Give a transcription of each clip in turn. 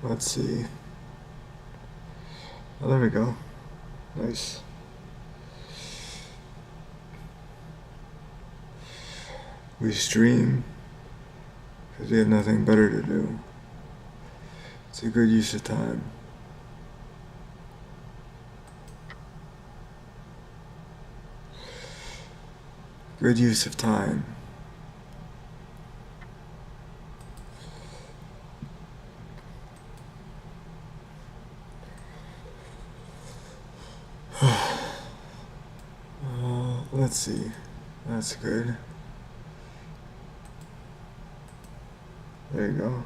Let's see. Oh, there we go. Nice. We stream because we have nothing better to do. It's a good use of time. Good use of time. Let's see. That's good. There you go.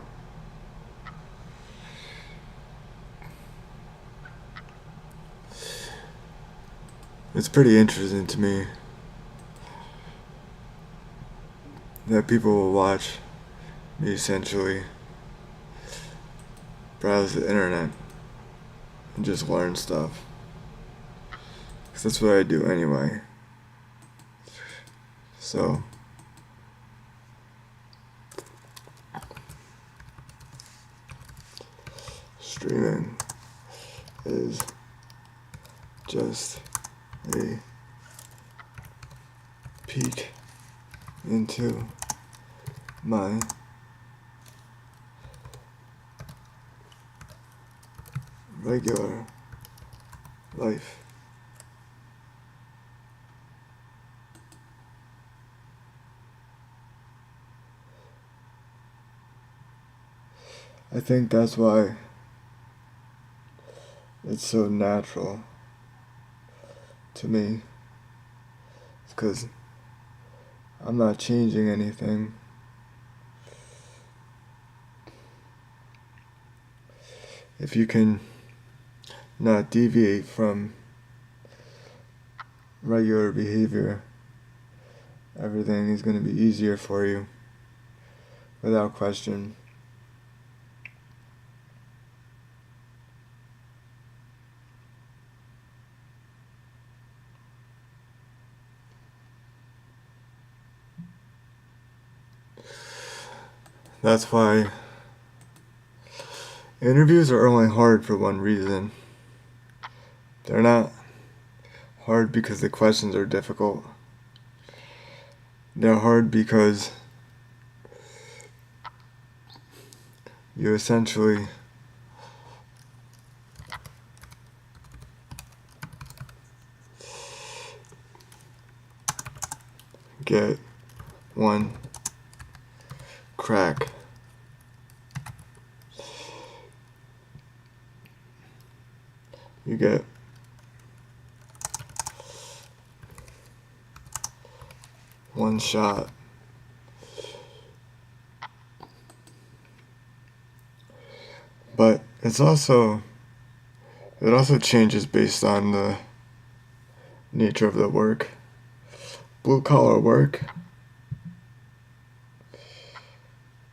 It's pretty interesting to me that people will watch me essentially browse the internet and just learn stuff. 'Cause that's what I do anyway. So, streaming is just a peek into my regular life. I think that's why it's so natural to me. It's because I'm not changing anything. If you can not deviate from regular behavior, everything is going to be easier for you without question. That's why interviews are only hard for one reason. They're not hard because the questions are difficult. They're hard because you essentially get one crack. You get one shot. But it also changes based on the nature of the work. Blue collar work,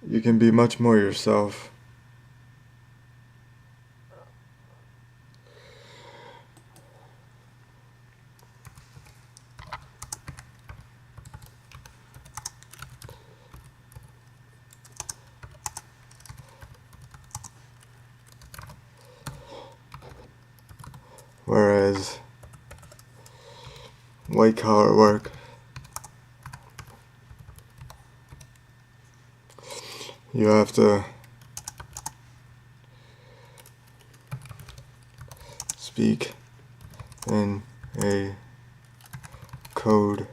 you can be much more yourself. Whereas white collar work, you have to speak in a code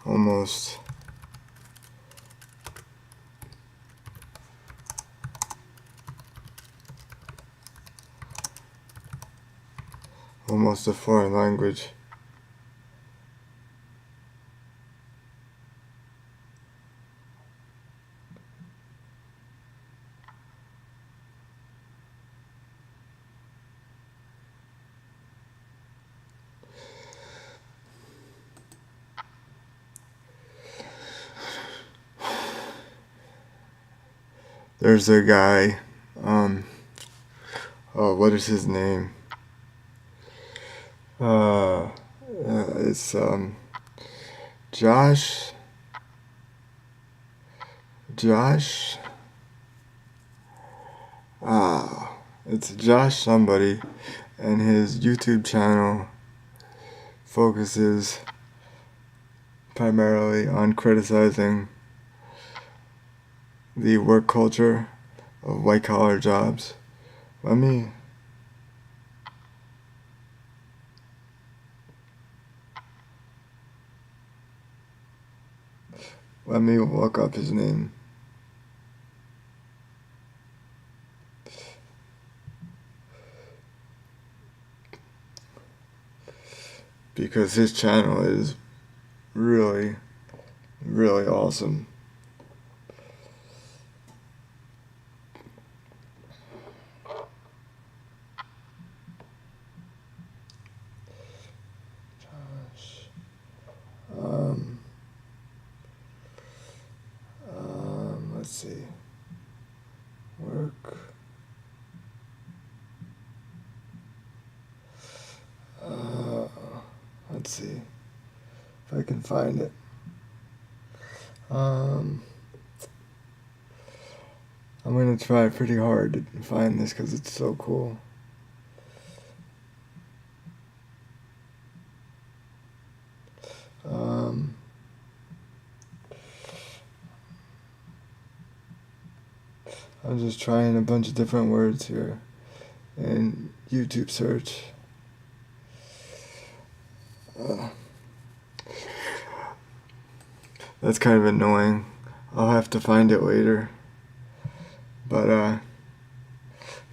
almost a foreign language. There's a guy, what is his name? It's Josh It's Josh somebody, and his YouTube channel focuses primarily on criticizing the work culture of white collar jobs. Let me look up his name. Because his channel is really, really awesome. Josh. Let's see. Work. Let's see if I can find it. I'm gonna try pretty hard to find this because it's so cool. I'm just trying a bunch of different words here in YouTube search. That's kind of annoying. I'll have to find it later. But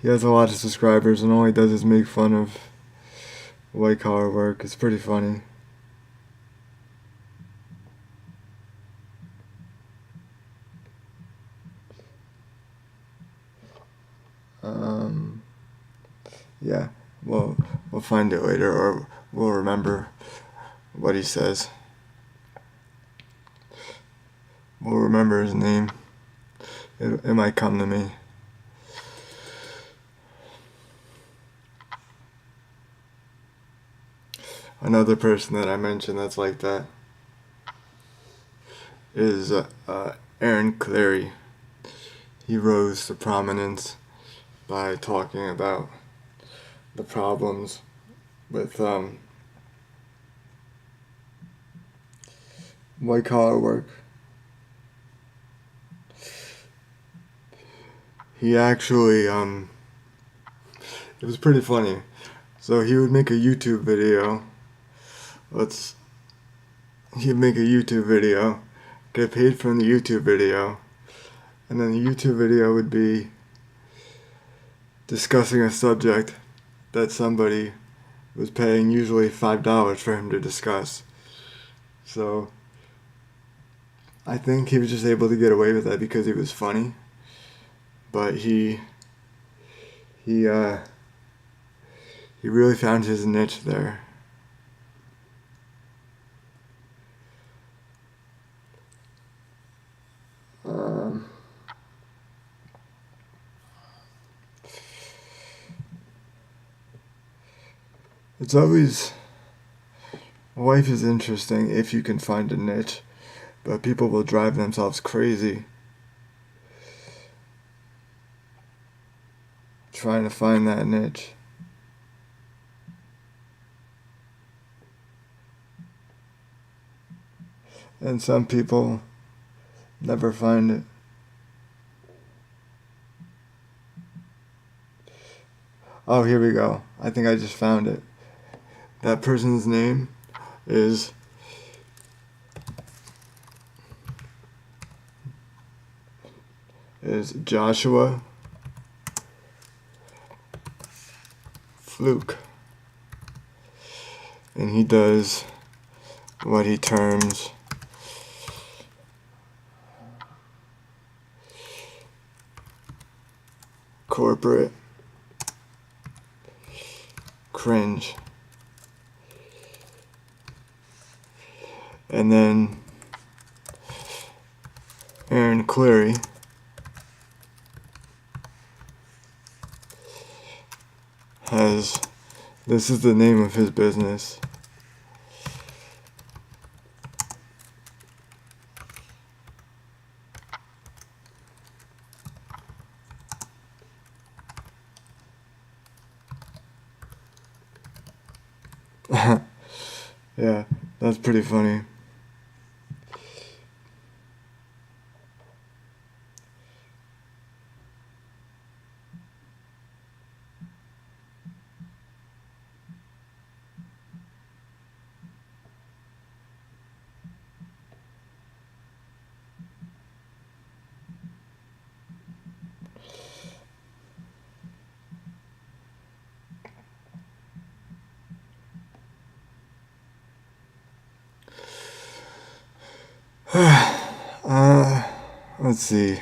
he has a lot of subscribers, and all he does is make fun of white collar work. It's pretty funny. Yeah, we'll find it later, or we'll remember what he says. We'll remember his name. It might come to me. Another person that I mentioned that's like that is Aaron Clarey. He rose to prominence by talking about the problems with white collar work. He actually, it was pretty funny. So he would make a YouTube video. He'd make a YouTube video, get paid from the YouTube video, and then the YouTube video would be discussing a subject that somebody was paying usually $5 for him to discuss. So I think he was just able to get away with that because he was funny. But he really found his niche there. It's always, life is interesting if you can find a niche, but people will drive themselves crazy trying to find that niche. And some people never find it. Oh, here we go. I think I just found it. That person's name is Joshua Fluke. And he does what he terms corporate cringe. And then Aaron Clarey this is the name of his business. Yeah, that's pretty funny. uh, let's see.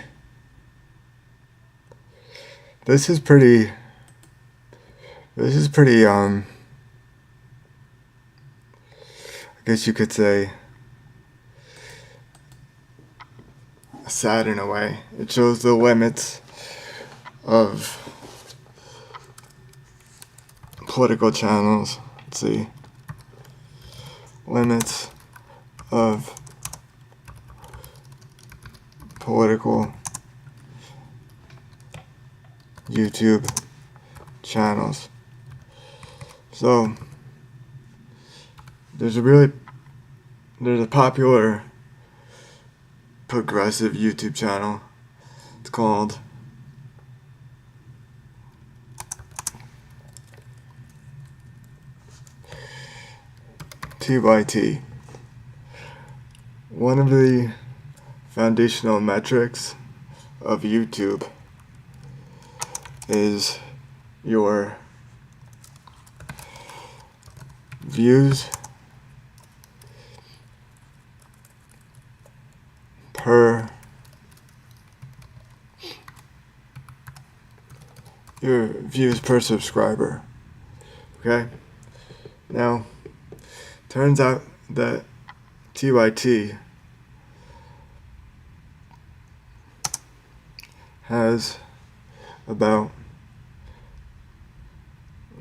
This is pretty. This is pretty. I guess you could say sad in a way. It shows the limits of political channels. Let's see. Limits of political YouTube channels. So there's a popular progressive YouTube channel. It's called TYT. One of the foundational metrics of YouTube is your views per subscriber. Okay? Now, turns out that TYT has about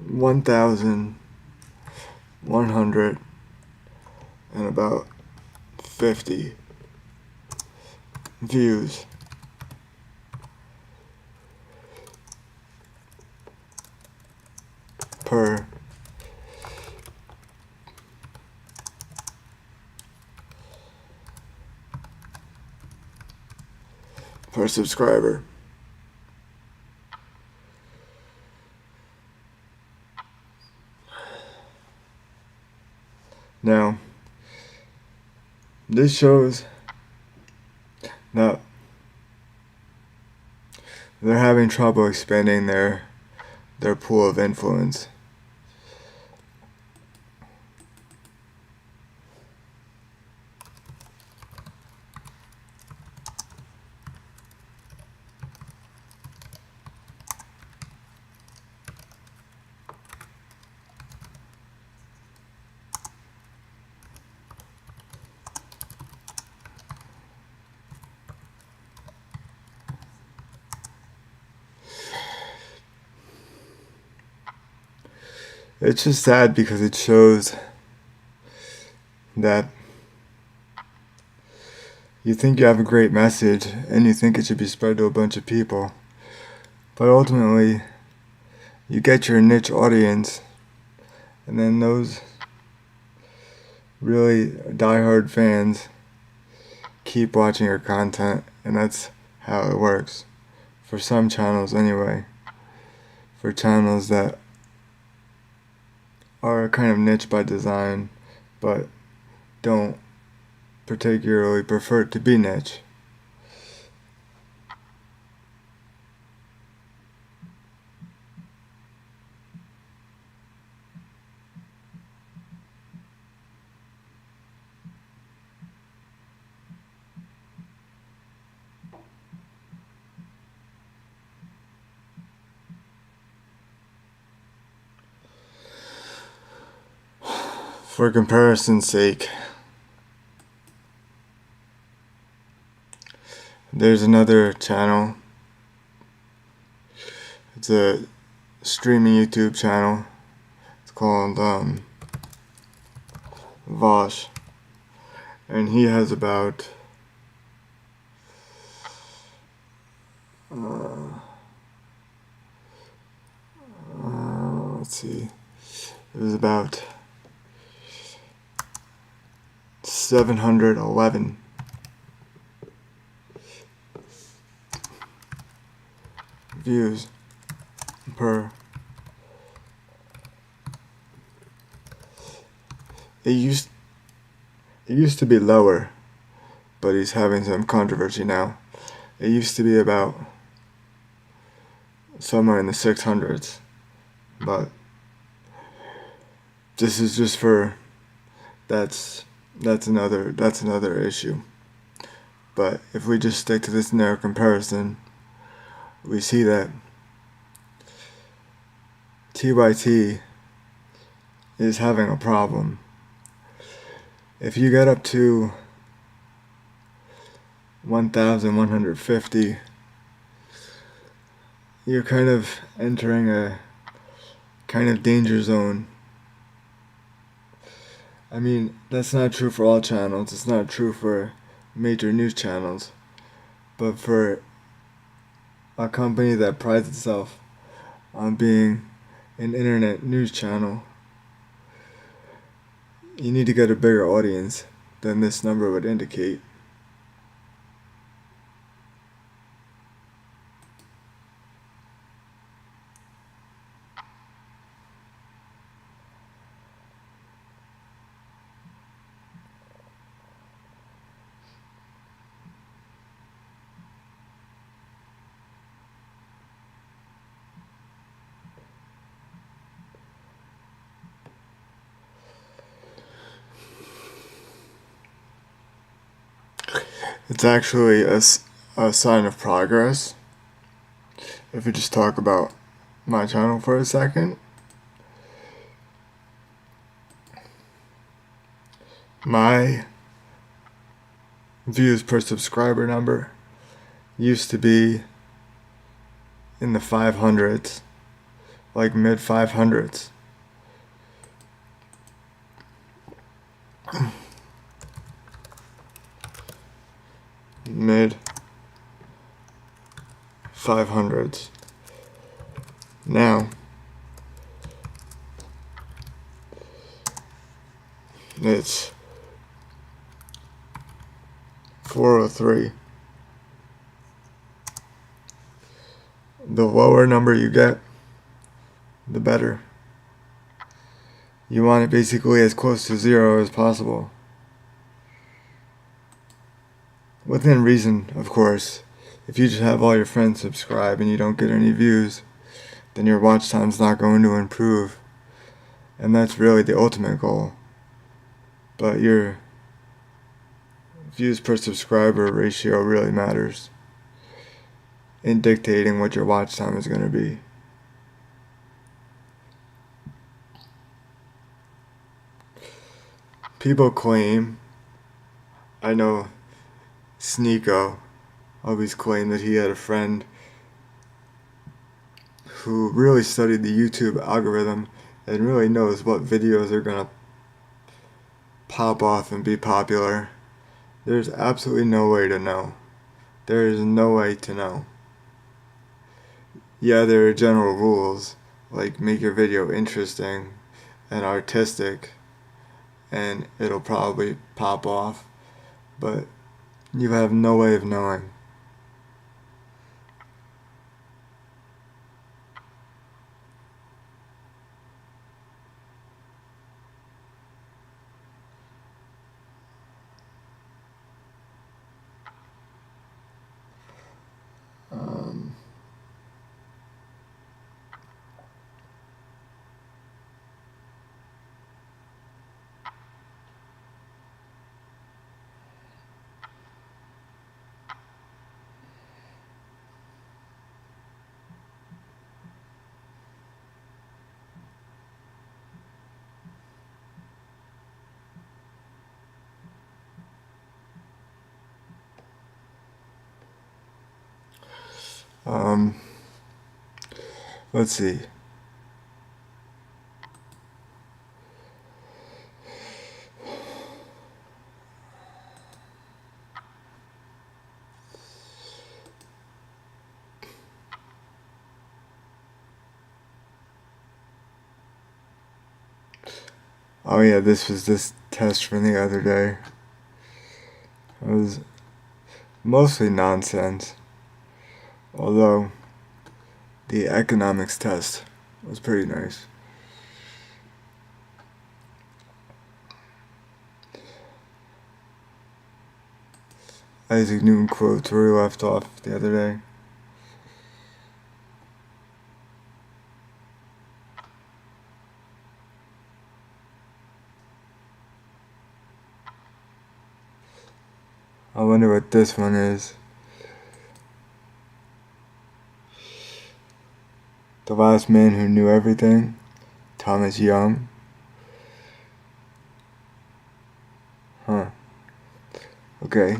1,150 views per subscriber. Now, this shows that they're having trouble expanding their pool of influence. It's just sad because it shows that you think you have a great message and you think it should be spread to a bunch of people, but ultimately you get your niche audience, and then those really diehard fans keep watching your content, and that's how it works for some channels anyway. For channels that are kind of niche by design but don't particularly prefer to be niche. For comparison's sake, there's another channel. It's a streaming YouTube channel. It's called Vosh, and he has about let's see, it was about 711 views per. It used to be lower, but he's having some controversy now. It used to be about somewhere in the 600s, but this is just for that's another issue. But if we just stick to this narrow comparison, we see that TYT is having a problem. If you get up to 1,150, you're kind of entering a kind of danger zone. I mean, that's not true for all channels. It's not true for major news channels. But for a company that prides itself on being an internet news channel, you need to get a bigger audience than this number would indicate. It's actually a sign of progress. If we just talk about my channel for a second, my views per subscriber number used to be in the 500s, like mid 500s. Mid 500s. Now it's 403. The lower number you get, the better. You want it basically as close to zero as possible. Within reason, of course. If you just have all your friends subscribe and you don't get any views, then your watch time's not going to improve. And that's really the ultimate goal. But your views per subscriber ratio really matters in dictating what your watch time is going to be. People claim, I know Sneeko always claimed that he had a friend who really studied the YouTube algorithm and really knows what videos are going to pop off and be popular. There's absolutely no way to know. There is no way to know. Yeah, there are general rules, like make your video interesting and artistic, and it'll probably pop off, but you have no way of knowing. Let's see. Oh yeah, this was this test from the other day. It was mostly nonsense, although the economics test was pretty nice. Isaac Newton quotes where we left off the other day. I wonder what this one is. The Last Man Who Knew Everything, Thomas Young. Huh. Okay.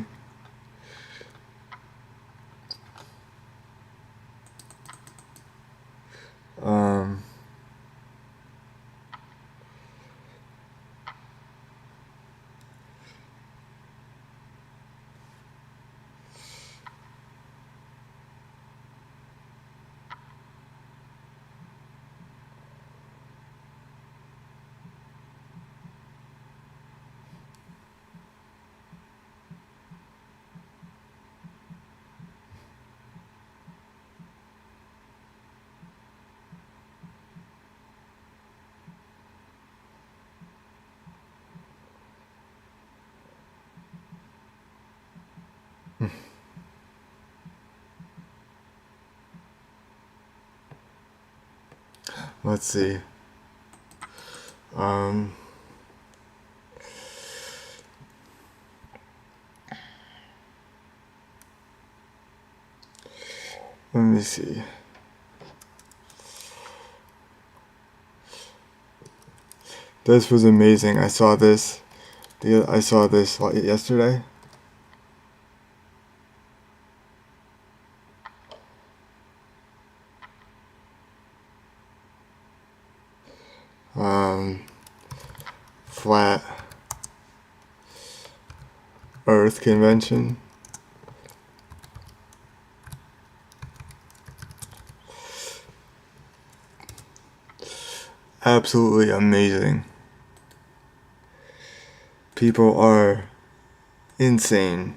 Um, let's see. Um, Let me see. This was amazing. I saw this yesterday. Flat Earth Convention. Absolutely amazing. People are insane.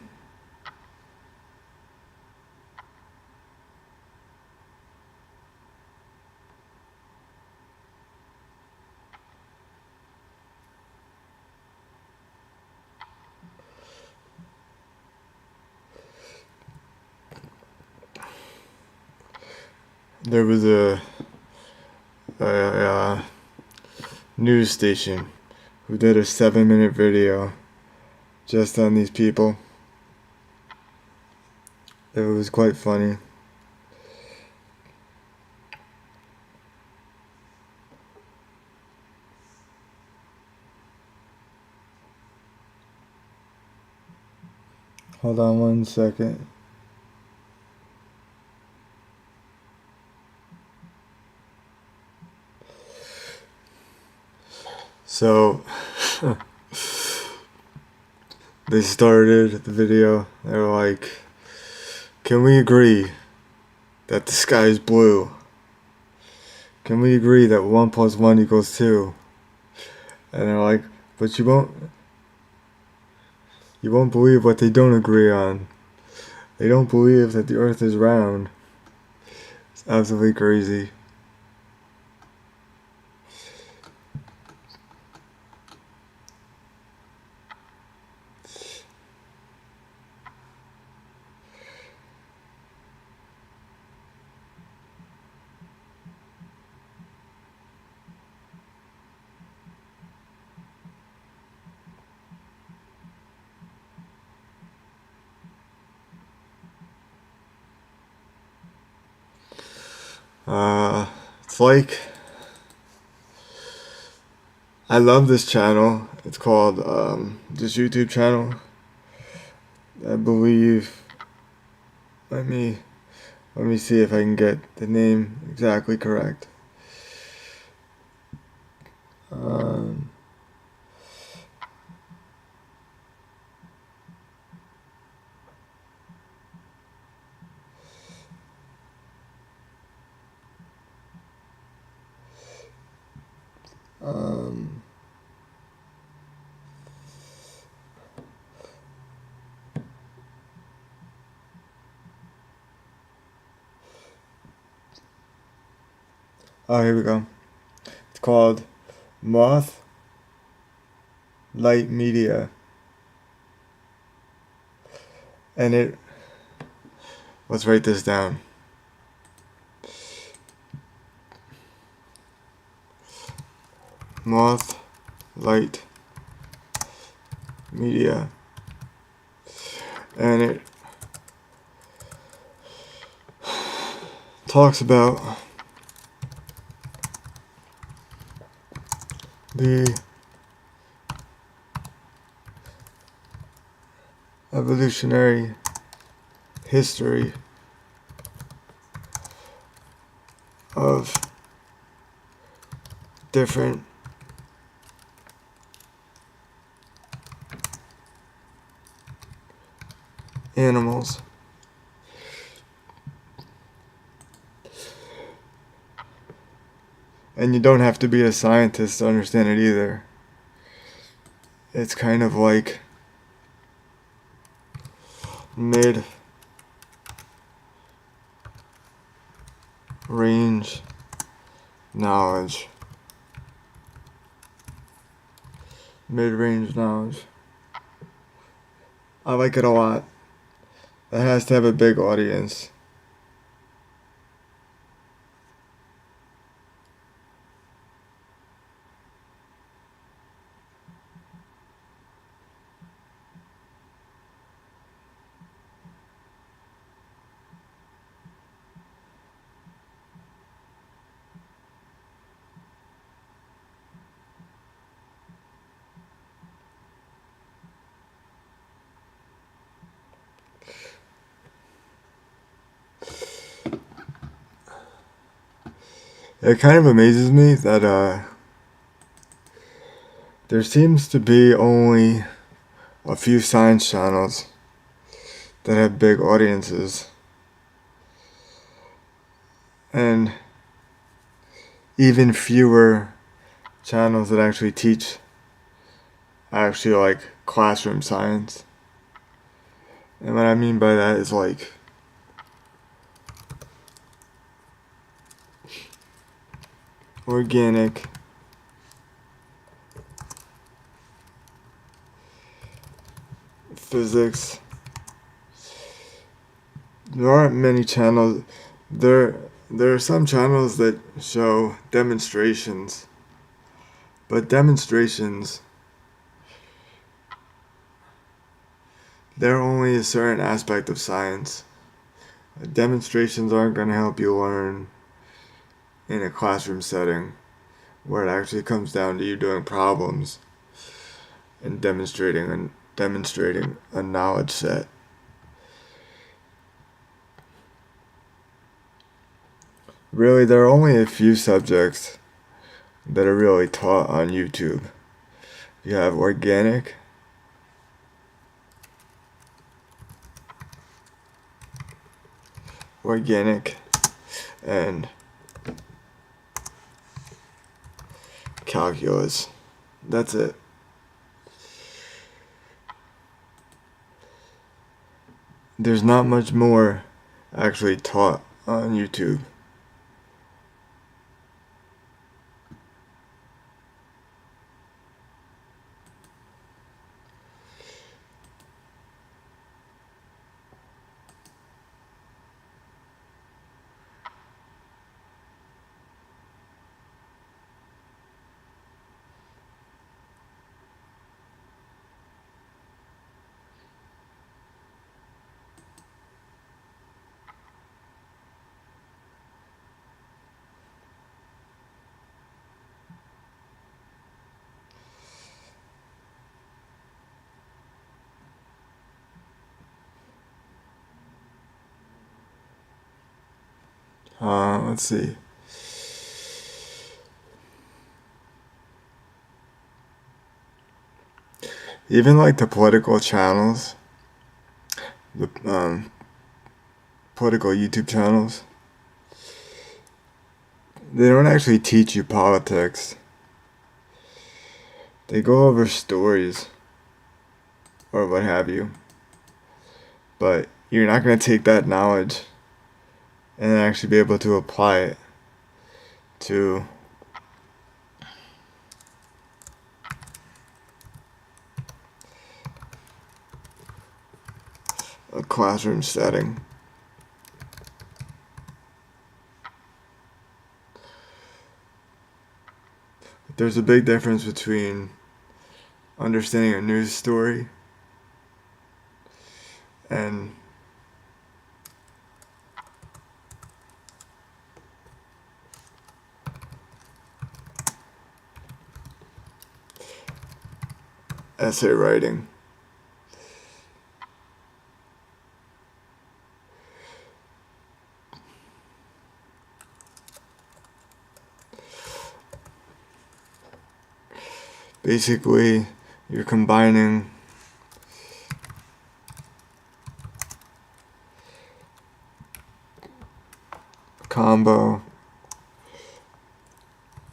There was a news station who did a 7-minute video just on these people. It was quite funny. Hold on one second. So they started the video. They were like, "Can we agree that the sky is blue? Can we agree that 1 + 1 = 2?" And they're like, "But you won't believe what they don't agree on. They don't believe that the earth is round." It's absolutely crazy. It's like, I love this channel. It's called, this YouTube channel. I believe, let me see if I can get the name exactly correct. Um, Oh, here we go. It's called Moth Light Media. And let's write this down. Moth Light Media. And it talks about the evolutionary history of different animals. And you don't have to be a scientist to understand it either. It's kind of like mid-range knowledge. Mid-range knowledge. I like it a lot. It has to have a big audience. It kind of amazes me that there seems to be only a few science channels that have big audiences. And even fewer channels that actually teach like classroom science. And what I mean by that is like organic physics. There aren't many channels. There are some channels that show demonstrations, but demonstrations, they're only a certain aspect of science. Demonstrations aren't going to help you learn in a classroom setting where it actually comes down to you doing problems and demonstrating a knowledge set. Really, there are only a few subjects that are really taught on YouTube. You have organic, and calculus. That's it. There's not much more actually taught on YouTube. Let's see. Even like the political channels, the political YouTube channels, they don't actually teach you politics. They go over stories or what have you. But you're not going to take that knowledge and actually be able to apply it to a classroom setting. There's a big difference between understanding a news story and essay writing. Basically, you're combining a combo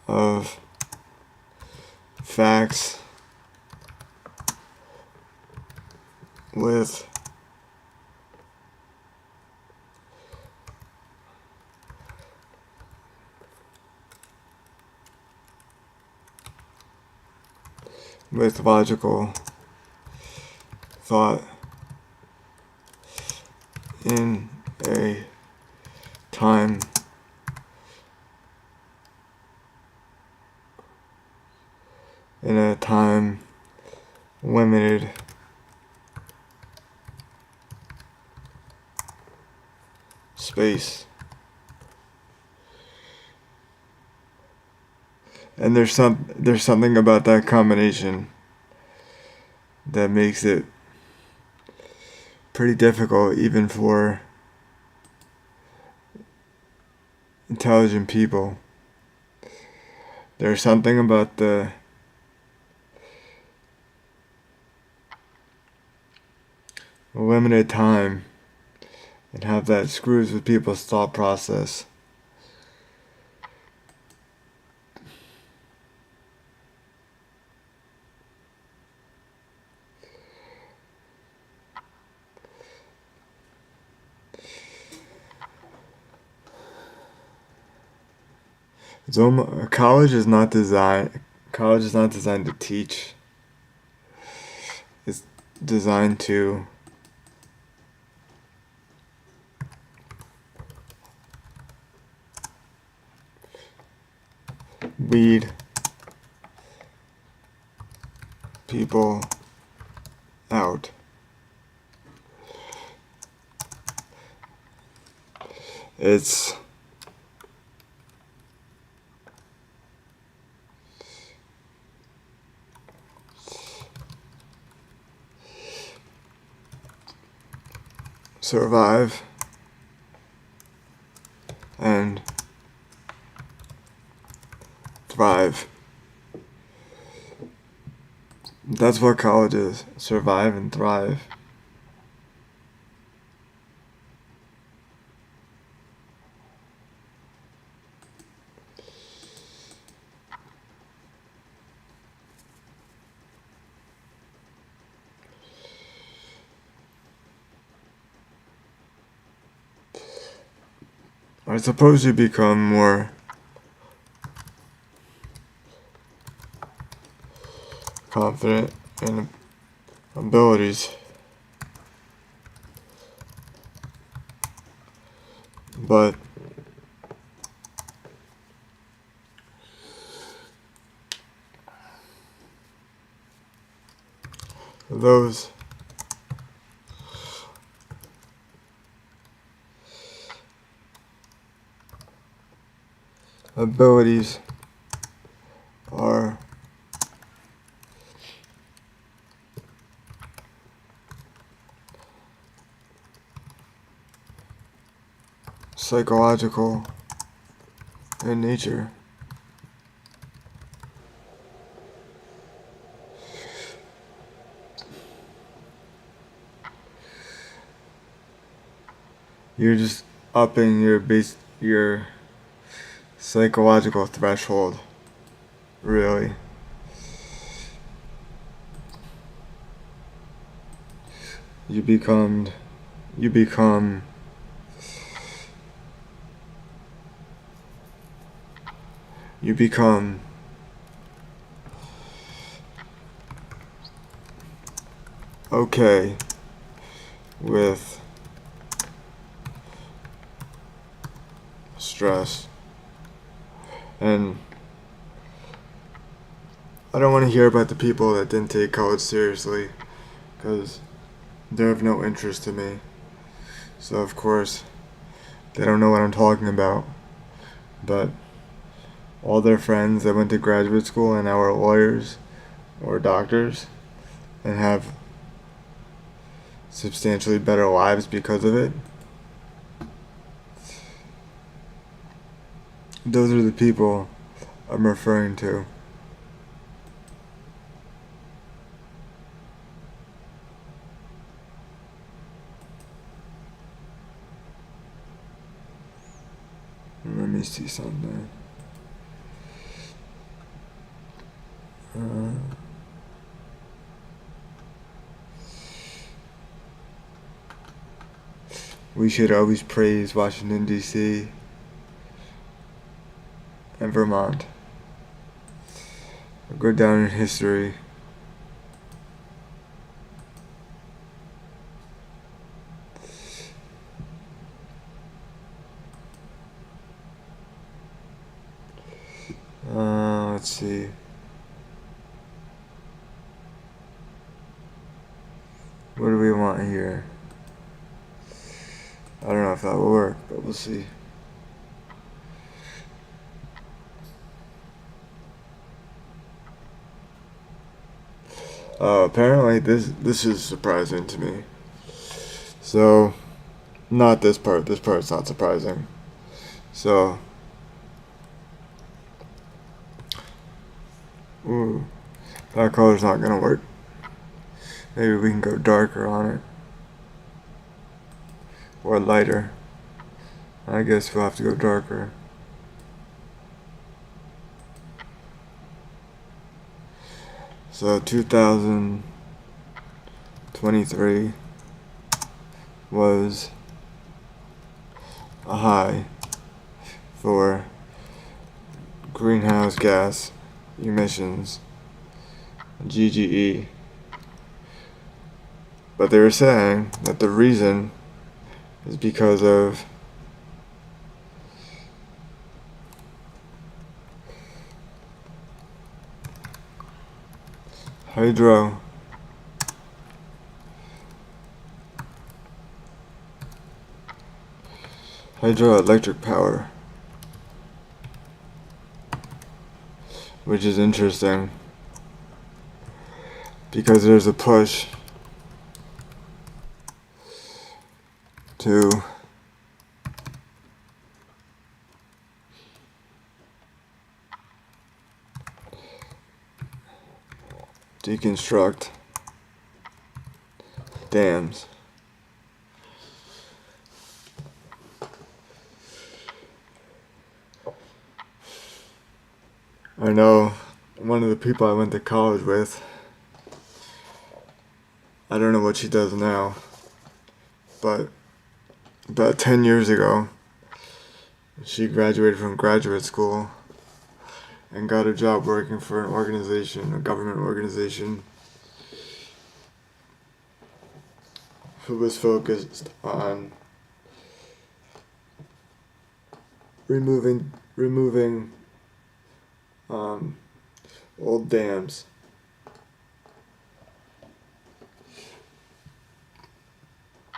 of facts with logical thought in a time limited space. And there's something about that combination that makes it pretty difficult even for intelligent people. There's something about the limited time and how that screws with people's thought process. College is not designed to teach. It's designed to weed people out. It's survive and thrive. That's what college is. Survive and thrive. I suppose you become more confident in abilities, but those abilities are psychological in nature. You're just upping your psychological threshold, really. You become you become okay with stress. And I don't want to hear about the people that didn't take college seriously, because they're of no interest to me. So of course, they don't know what I'm talking about. But all their friends that went to graduate school and now are lawyers or doctors and have substantially better lives because of it, those are the people I'm referring to. Let me see something. We should always praise Washington, D.C. and Vermont. Go down in history. Let's see. What do we want here? I don't know if that will work, but we'll see. Apparently this is surprising to me. So, not this part. This part's not surprising. So, ooh, that color's not gonna work. Maybe we can go darker on it. Or lighter. I guess we'll have to go darker. So 2023 was a high for greenhouse gas emissions, GGE. But they were saying that the reason is because of hydroelectric power, which is interesting because there's a push to deconstruct dams. I know one of the people I went to college with, I don't know what she does now, but about 10 years ago, she graduated from graduate school and got a job working for an organization, a government organization, who was focused on removing old dams.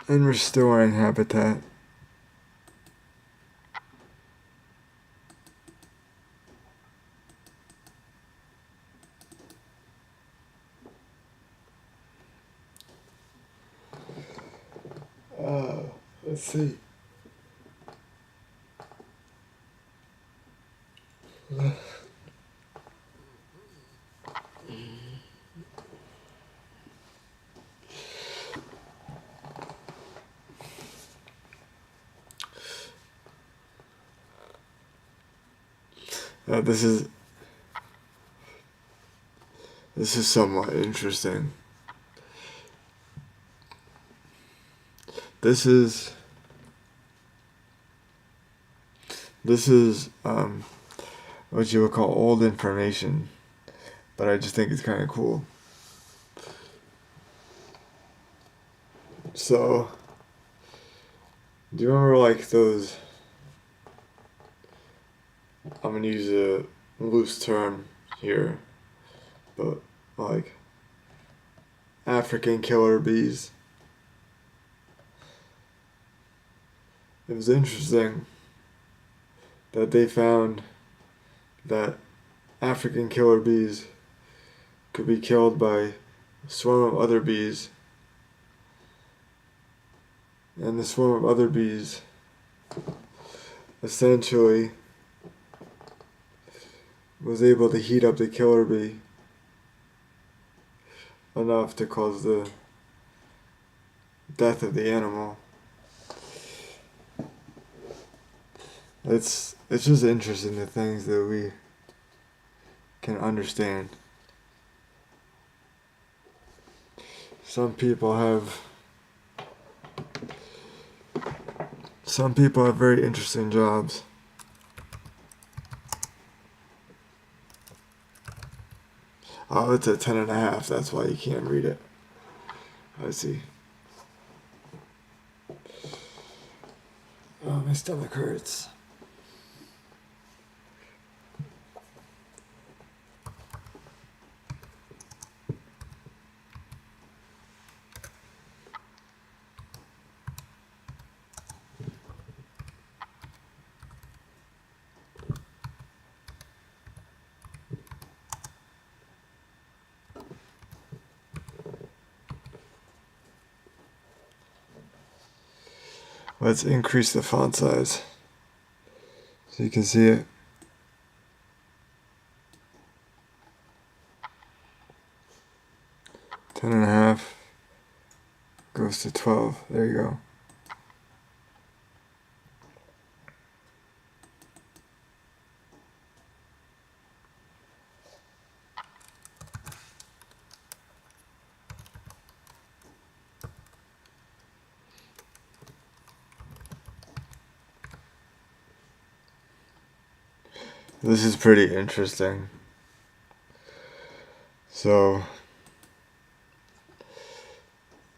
And restoring habitat. Let's see. This is somewhat interesting. This is what you would call old information, but I just think it's kind of cool. So, do you remember like those? I'm gonna use a loose term here, but like African killer bees. It was interesting that they found that African killer bees could be killed by a swarm of other bees, and the swarm of other bees essentially was able to heat up the killer bee enough to cause the death of the animal. It's just interesting, the things that we can understand. Some people have very interesting jobs. Oh, it's at 10.5. That's why you can't read it. I see. Oh, my stomach hurts. Let's increase the font size so you can see it. 10.5 goes to 12. There you go. This is pretty interesting. So,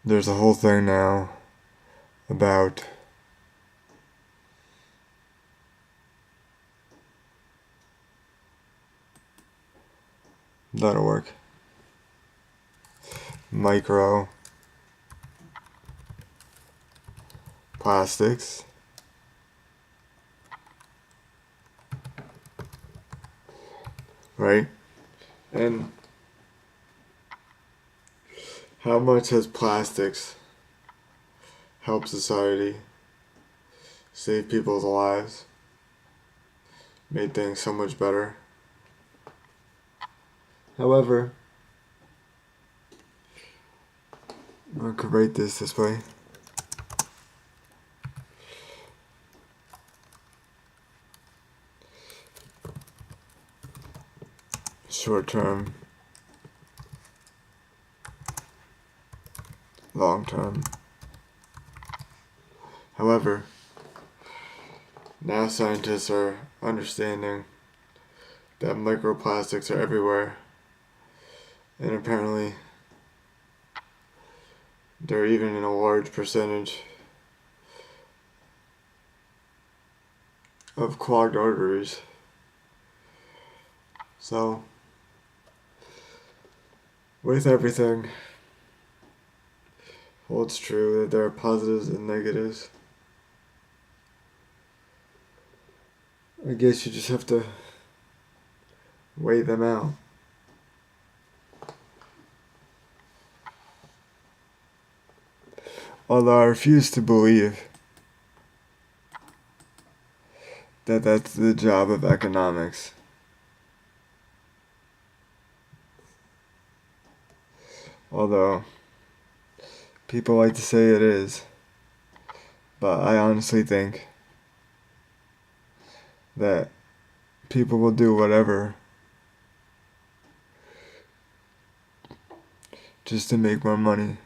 there's a whole thing now about that'll work. Micro plastics. Right? And how much has plastics helped society, save people's lives, made things so much better? However, I could write this way. Short term, long term. However, now scientists are understanding that microplastics are everywhere, and apparently they're even in a large percentage of clogged arteries. So, with everything, holds true that there are positives and negatives. I guess you just have to weigh them out. Although I refuse to believe that that's the job of economics. Although people like to say it is, but I honestly think that people will do whatever just to make more money.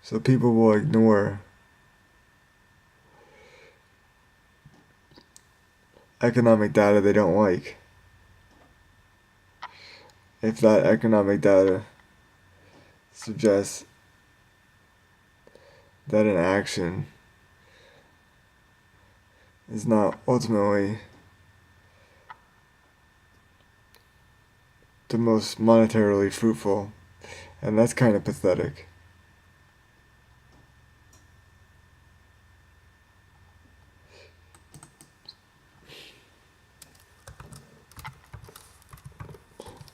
So people will ignore economic data they don't like if that economic data suggests that an action is not ultimately the most monetarily fruitful, and that's kind of pathetic.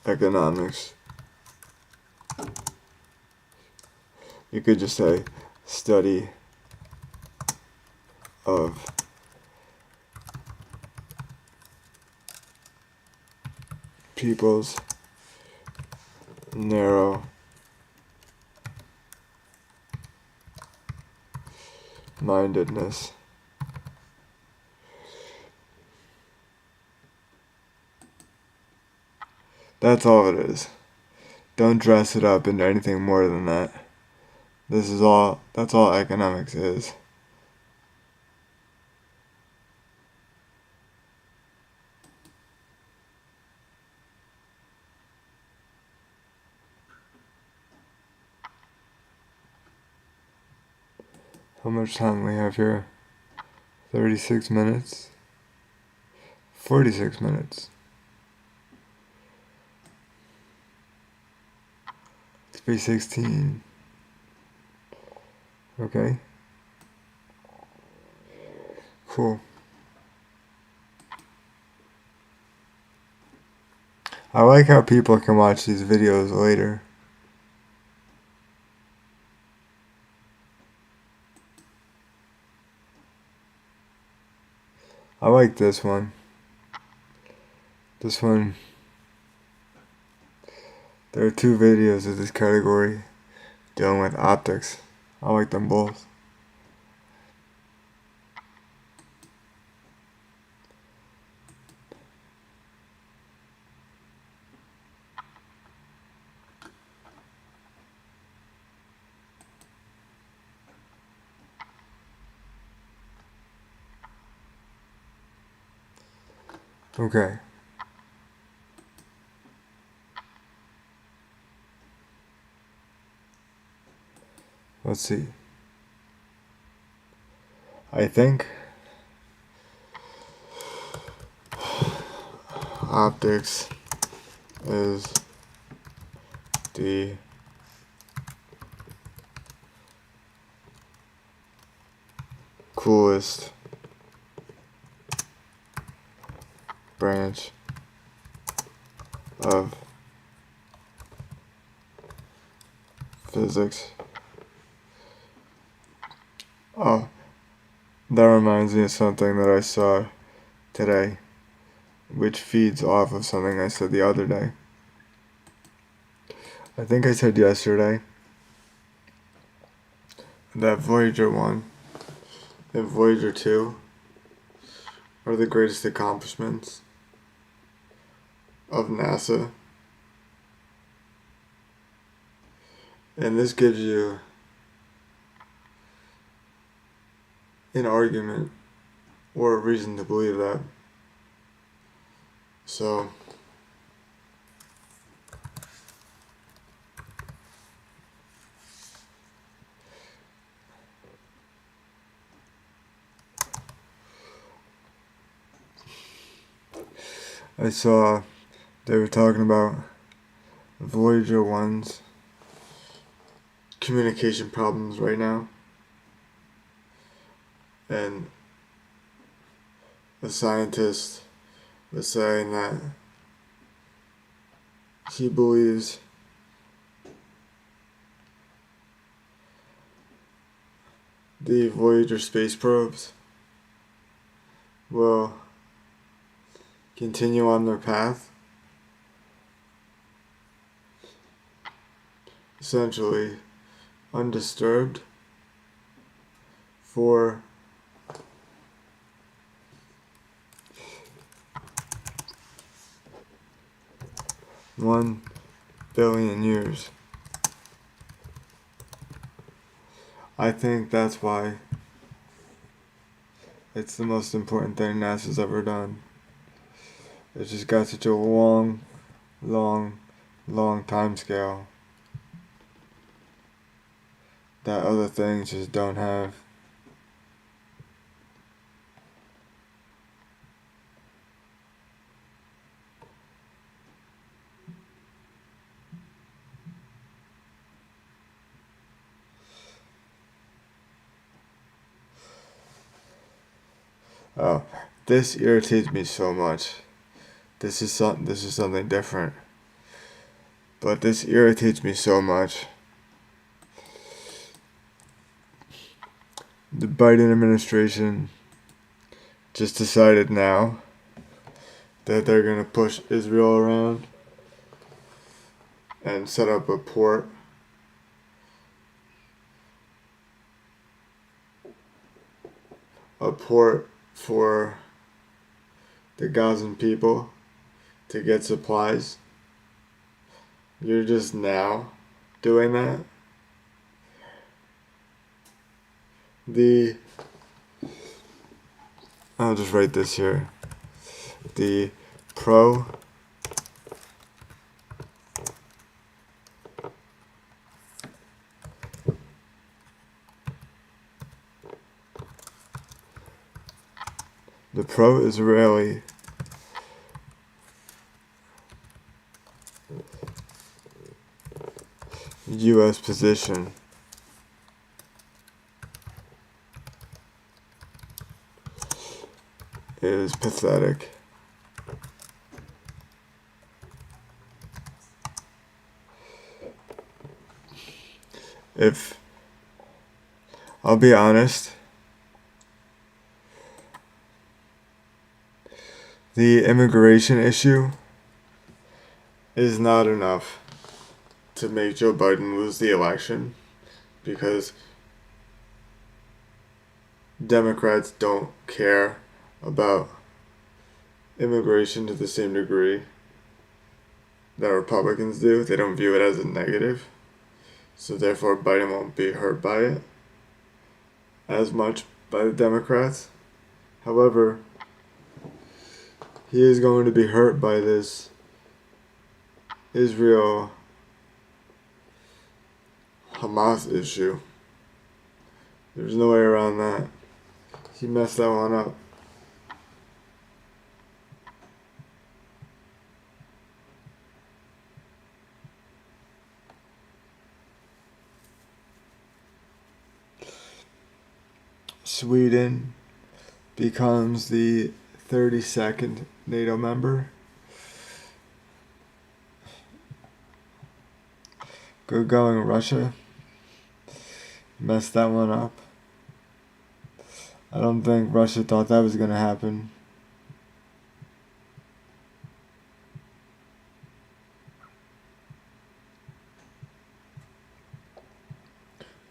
Economics. You could just say study of people's narrow mindedness. That's all it is. Don't dress it up into anything more than that. That's all economics is. How much time we have here? 36 minutes? 46 minutes. It's 3:16. Okay. Cool. I like how people can watch these videos later. I like this one. This one. There are 2 videos of this category dealing with optics. I like them both. Okay. Let's see. I think optics is the coolest branch of physics. Oh, that reminds me of something that I saw today, which feeds off of something I said the other day. I think I said yesterday that Voyager 1 and Voyager 2 are the greatest accomplishments of NASA. And this gives you an argument or a reason to believe that. So, I saw they were talking about Voyager 1's communication problems right now. And a scientist was saying that he believes the Voyager space probes will continue on their path, essentially undisturbed, for $1 billion years. I think that's why it's the most important thing NASA's ever done. It's just got such a long long time scale that other things just don't have. Oh, this irritates me so much. This is something different. But this irritates me so much. The Biden administration just decided now that they're going to push Israel around and set up a port for the Gazan people to get supplies. You're just now doing that. I'll just write this here. The pro Israeli U.S. position is pathetic. If I'll be honest, the immigration issue is not enough to make Joe Biden lose the election, because Democrats don't care about immigration to the same degree that Republicans do. They don't view it as a negative. So therefore Biden won't be hurt by it as much by the Democrats. However, he is going to be hurt by this Israel Hamas issue. There's no way around that. He messed that one up. Sweden becomes the 32nd NATO member. Good going, Russia. Messed that one up. I don't think Russia thought that was going to happen.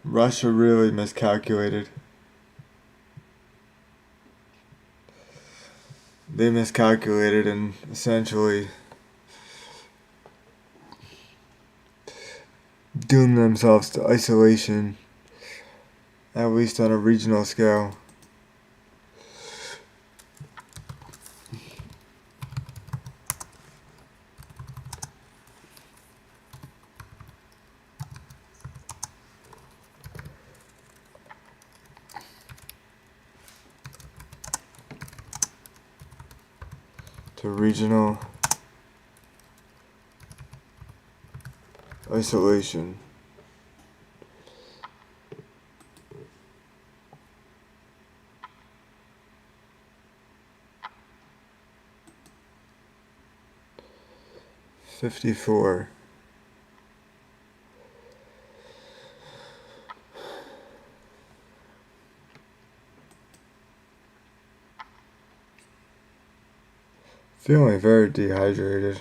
Russia really miscalculated. They miscalculated and essentially doomed themselves to isolation, at least on a regional scale. To regional isolation. $54. Feeling very dehydrated.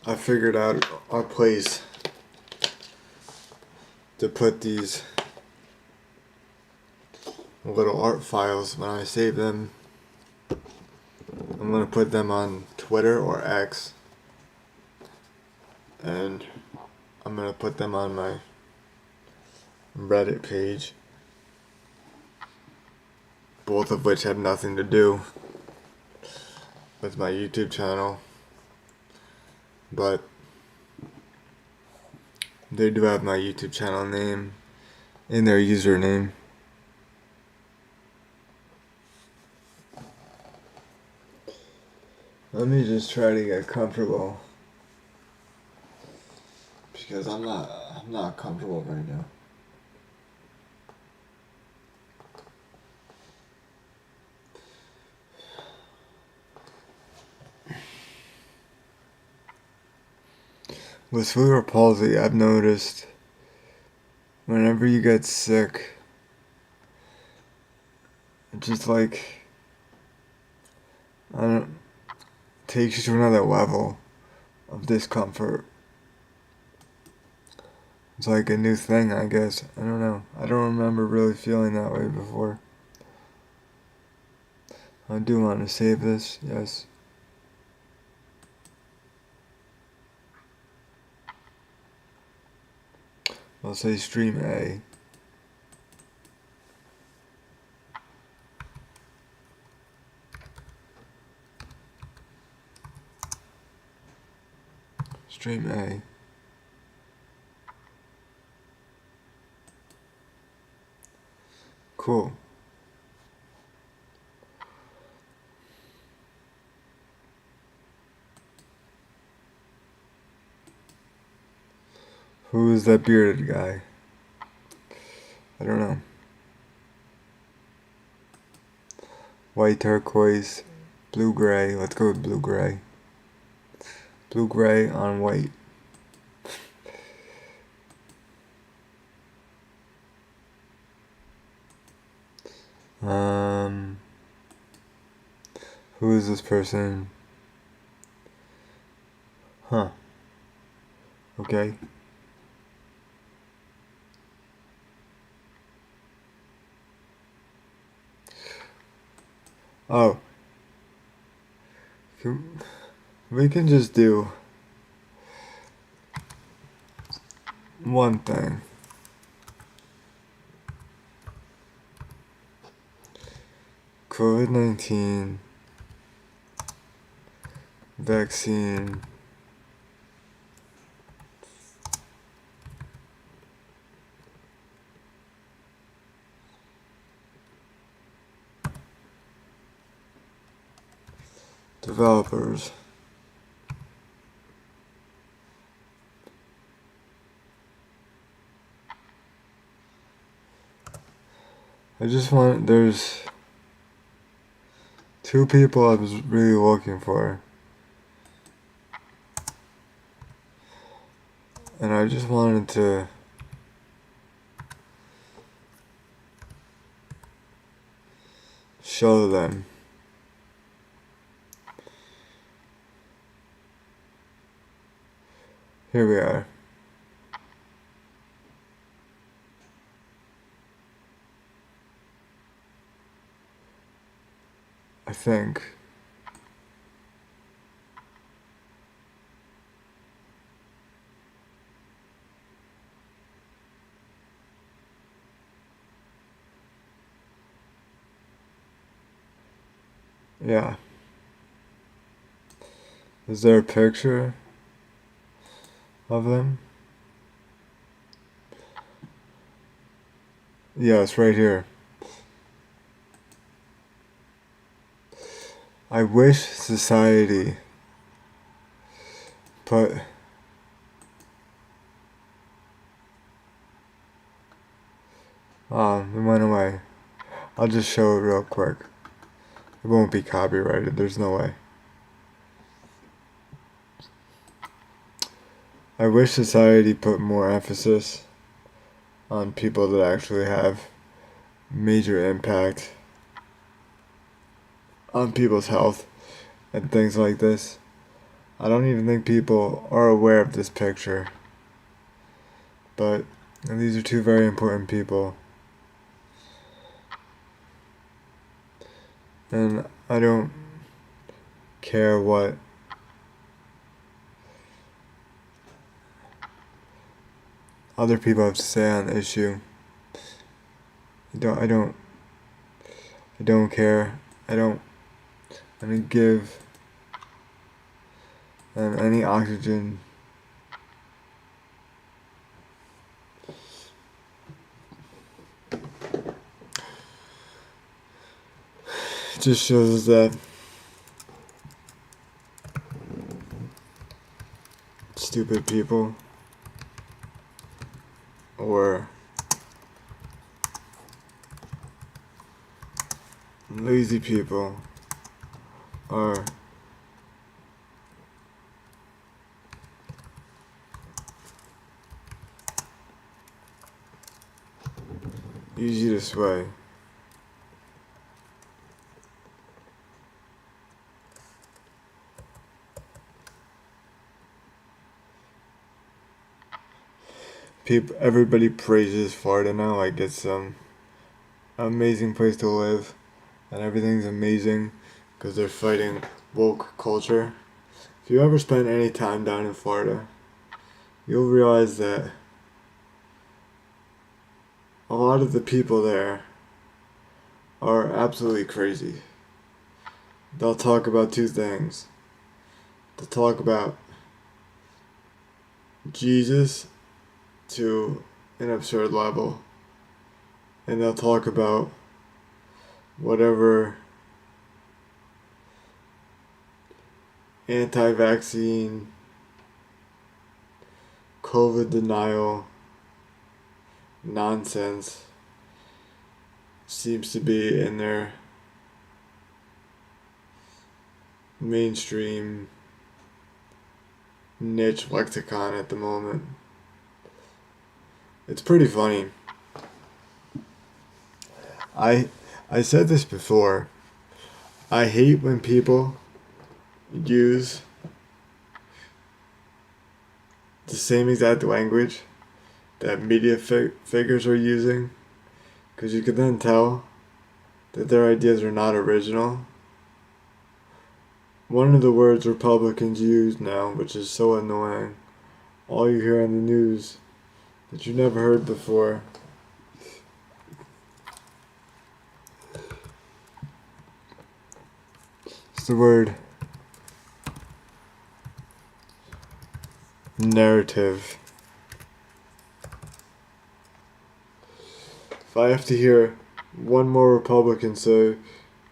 I figured out a place to put these little art files when I save them. I'm gonna put them on Twitter or X, and I'm gonna put them on my Reddit page, both of which have nothing to do with my YouTube channel, but they do have my YouTube channel name in their username. Let me just try to get comfortable, because I'm not comfortable right now. With cerebral palsy, I've noticed whenever you get sick, it just like, I don't, takes you to another level of discomfort. It's like a new thing, I guess. I don't know. I don't remember really feeling that way before. I do want to save this, yes. I'll say stream A. Stream A. Cool. Who is that bearded guy? I don't know. White turquoise, blue gray. Let's go with blue gray. Blue gray on white. Who is this person? Huh. Okay. Oh. We can just do one thing. COVID-19 vaccine developers. There's two people I was really looking for. And I just wanted to show them. Here we are. I think. Yeah. Is there a picture of them? Yeah, it's right here. I wish society put it went away. I'll just show it real quick. It won't be copyrighted, there's no way. I wish society put more emphasis on people that actually have major impact on people's health and things like this. I don't even think people are aware of this picture, but these are two very important people. And I don't care what other people have to say on the issue. I don't care. I don't give them any oxygen. It just shows that stupid people or lazy people are easy to sway. Everybody praises Florida now like it's some amazing place to live, and everything's amazing because they're fighting woke culture. If you ever spend any time down in Florida, you'll realize that a lot of the people there are absolutely crazy. They'll talk about two things. They'll talk about Jesus to an absurd level, and they'll talk about whatever anti-vaccine, COVID denial nonsense seems to be in their mainstream niche lexicon at the moment. It's pretty funny. I said this before. I hate when people use the same exact language that media figures are using, because you can then tell that their ideas are not original. One of the words Republicans use now, which is so annoying, all you hear on the news that you never heard before, it's the word narrative. If I have to hear one more Republican say,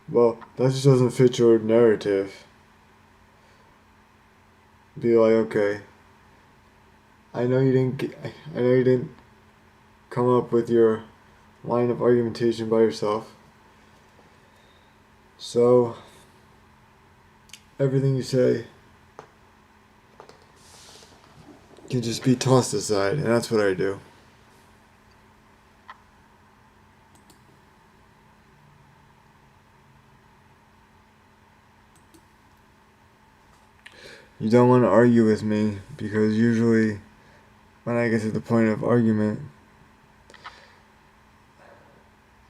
well, that just doesn't fit your narrative, be like, okay, I know you didn't come up with your line of argumentation by yourself. So everything you say can just be tossed aside, and that's what I do. You don't want to argue with me, because usually when I get to the point of argument,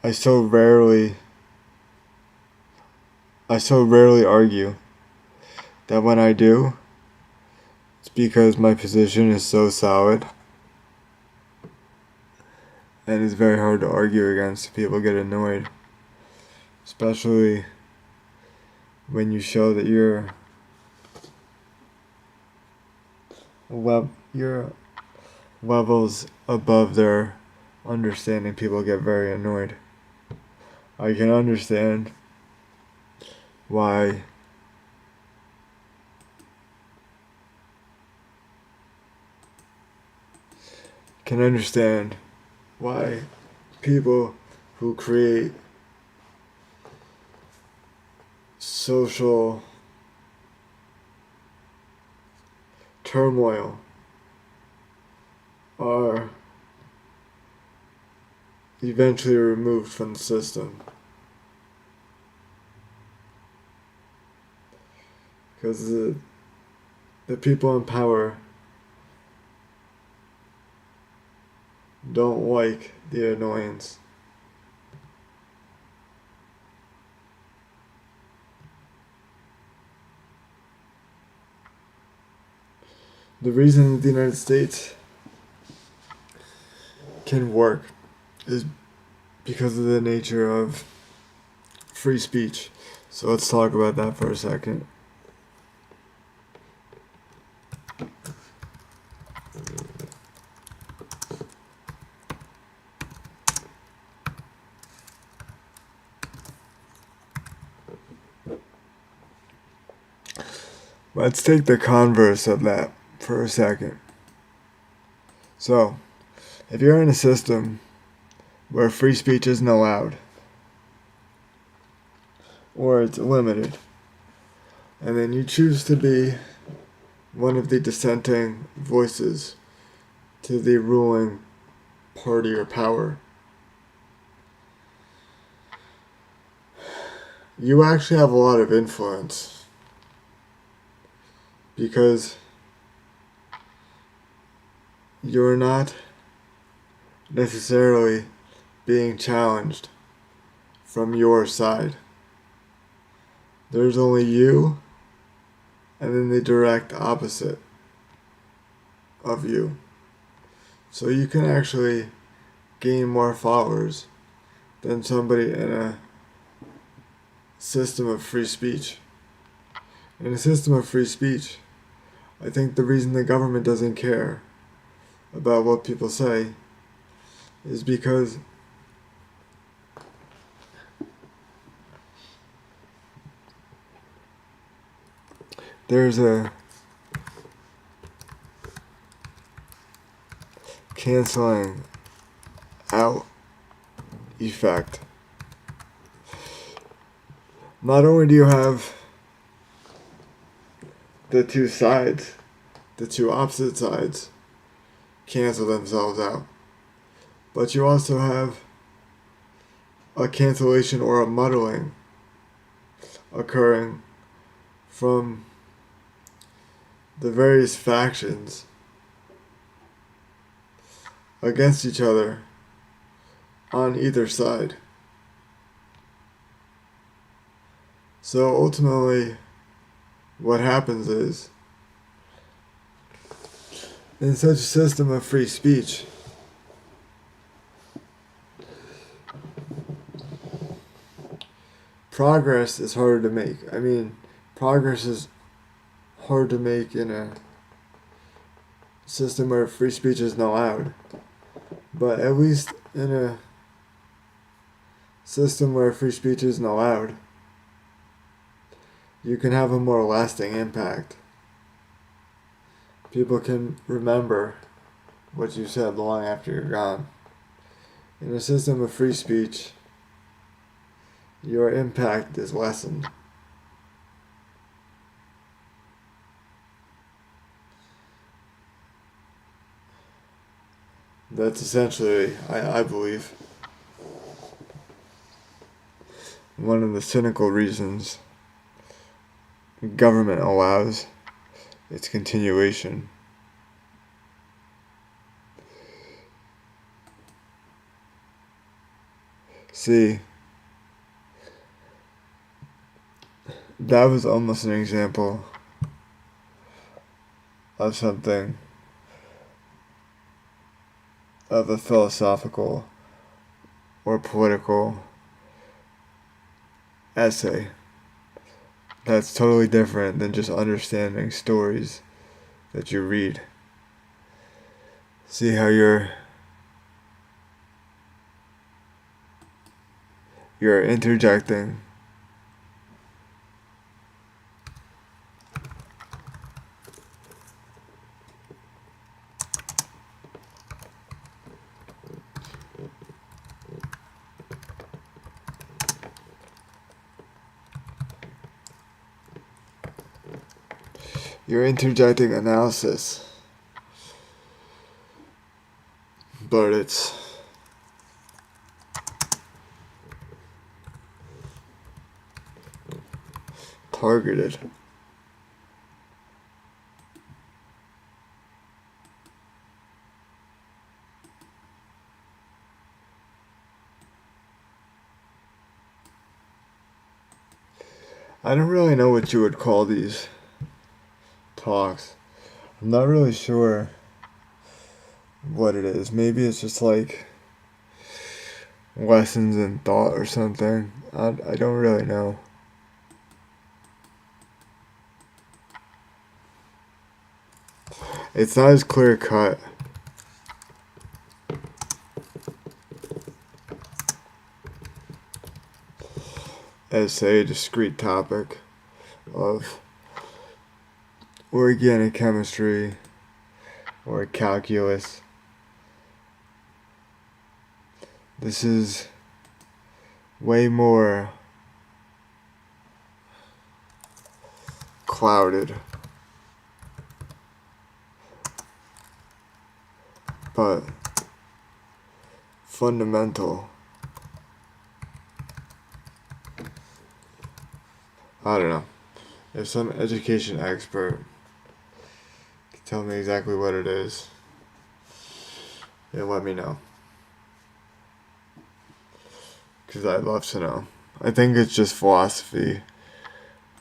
I so rarely argue that when I do, it's because my position is so solid and it's very hard to argue against. People get annoyed, especially when you show that your levels above their understanding. People get very annoyed. I can understand why people who create social turmoil are eventually removed from the system. Because the people in power don't like the annoyance. The reason that the United States can work is because of the nature of free speech. So let's talk about that for a second. Let's take the converse of that for a second. So, if you're in a system where free speech isn't allowed, or it's limited, and then you choose to be one of the dissenting voices to the ruling party or power, you actually have a lot of influence. Because you're not necessarily being challenged from your side. There's only you and then the direct opposite of you. So you can actually gain more followers than somebody in a system of free speech. In a system of free speech, I think the reason the government doesn't care about what people say is because there's a canceling out effect. Not only do you have the two sides, the two opposite sides, cancel themselves out, but you also have a cancellation or a muddling occurring from the various factions against each other on either side. So ultimately, what happens is, in such a system of free speech, progress is harder to make. I mean, progress is hard to make in a system where free speech isn't allowed. But at least in a system where free speech isn't allowed, you can have a more lasting impact. People can remember what you said long after you're gone. In a system of free speech, your impact is lessened. That's essentially, I believe, one of the cynical reasons government allows its continuation. See, that was almost an example of something of a philosophical or political essay that's totally different than just understanding stories that you read. See how you're interjecting. You're interjecting analysis, but it's targeted. I don't really know what you would call these talks. I'm not really sure what it is. Maybe it's just like lessons in thought or something. I don't really know. It's not as clear cut as, say, a discrete topic of organic chemistry or calculus. This is way more clouded, but fundamental. I don't know. If some education expert can tell me exactly what it is, then let me know. Because I'd love to know. I think it's just philosophy,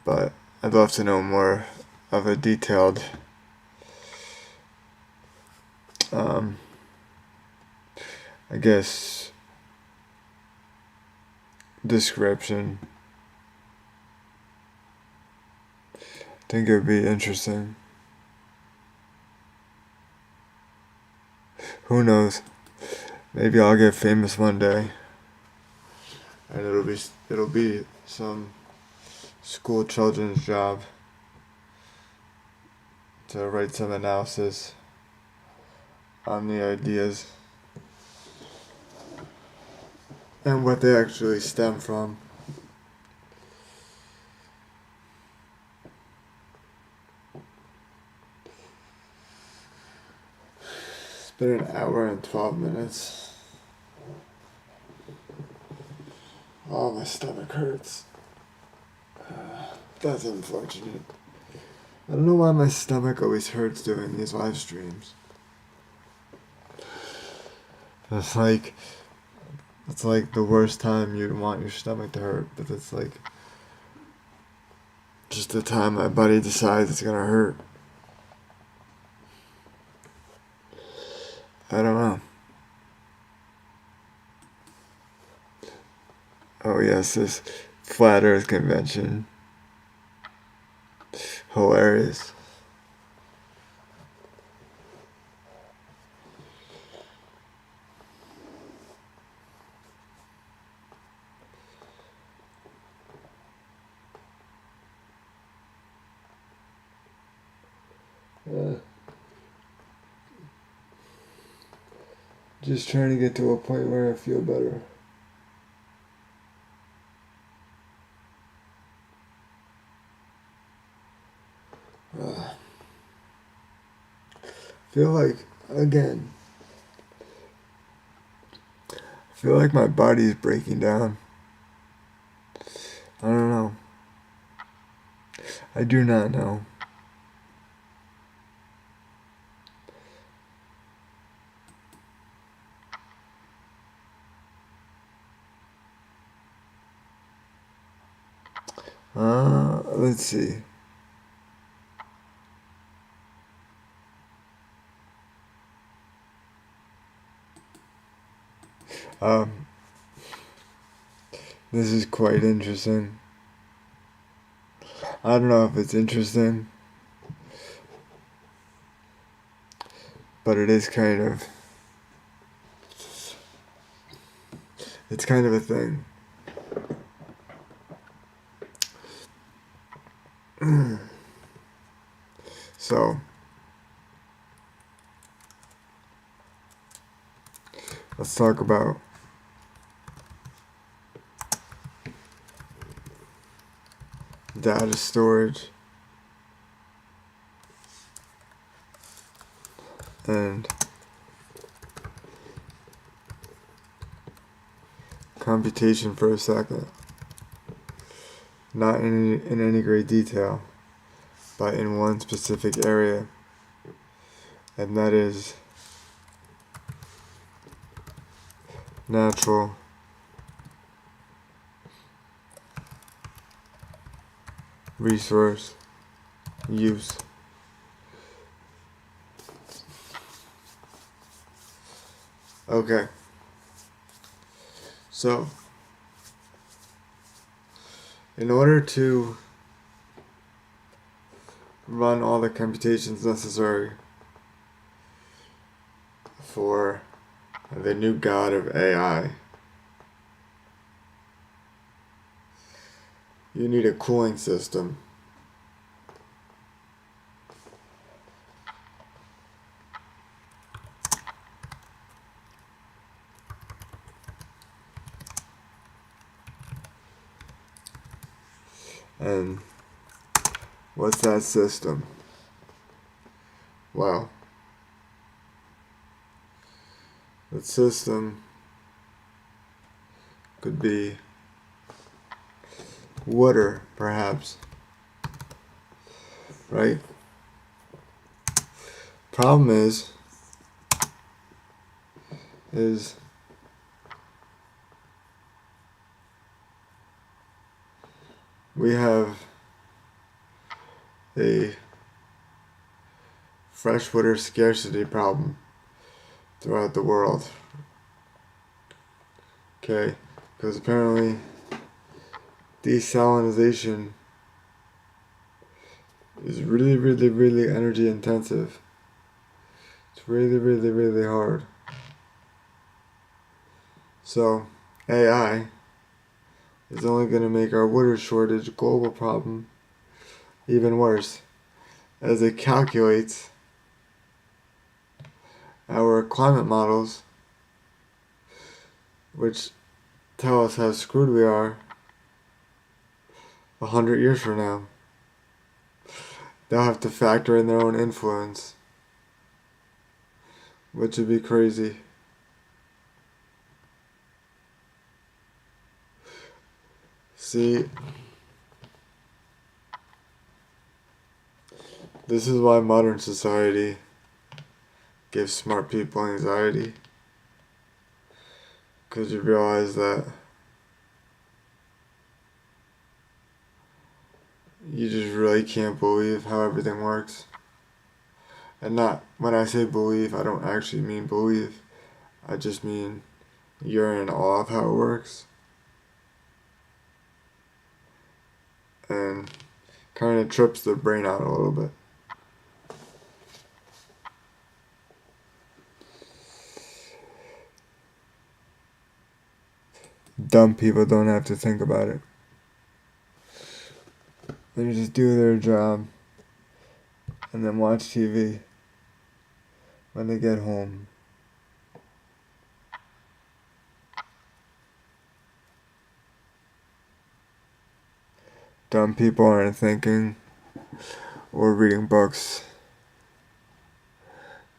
but I'd love to know more of a detailed I guess description. I think it would be interesting. Who knows? Maybe I'll get famous one day, and it'll be some school children's job to write some analysis on the ideas and what they actually stem from. It's been an hour and 12 minutes. Oh, my stomach hurts. That's unfortunate. I don't know why my stomach always hurts during these live streams. It's like the worst time you'd want your stomach to hurt, but it's like just the time my body decides it's gonna hurt. I don't know. Oh yes, this flat earth convention. Hilarious. Just trying to get to a point where I feel better. Feel like, again, I feel like my body's breaking down. I don't know. I do not know. Let's see. This is quite interesting. I don't know if it's interesting, but it's kind of a thing. So, let's talk about data storage and computation for a second. Not in any great detail, but in one specific area, and that is natural resource use. Okay. So, in order to run all the computations necessary for the new god of AI, you need a cooling system. And what's that system? Well, the system could be water, perhaps. Right? Problem is we have a freshwater scarcity problem throughout the world. Okay? Because apparently desalinization is really, really, really energy intensive. It's really, really, really hard. So, AI is only going to make our water shortage global problem even worse, as it calculates our climate models, which tell us how screwed we are 100 years from now. They'll have to factor in their own influence, which would be crazy. See, this is why modern society gives smart people anxiety. Because you realize that you just really can't believe how everything works. And not, when I say believe, I don't actually mean believe. I just mean you're in awe of how it works. And kind of trips the brain out a little bit. Dumb people don't have to think about it. They just do their job and then watch TV when they get home. Dumb people aren't thinking or reading books.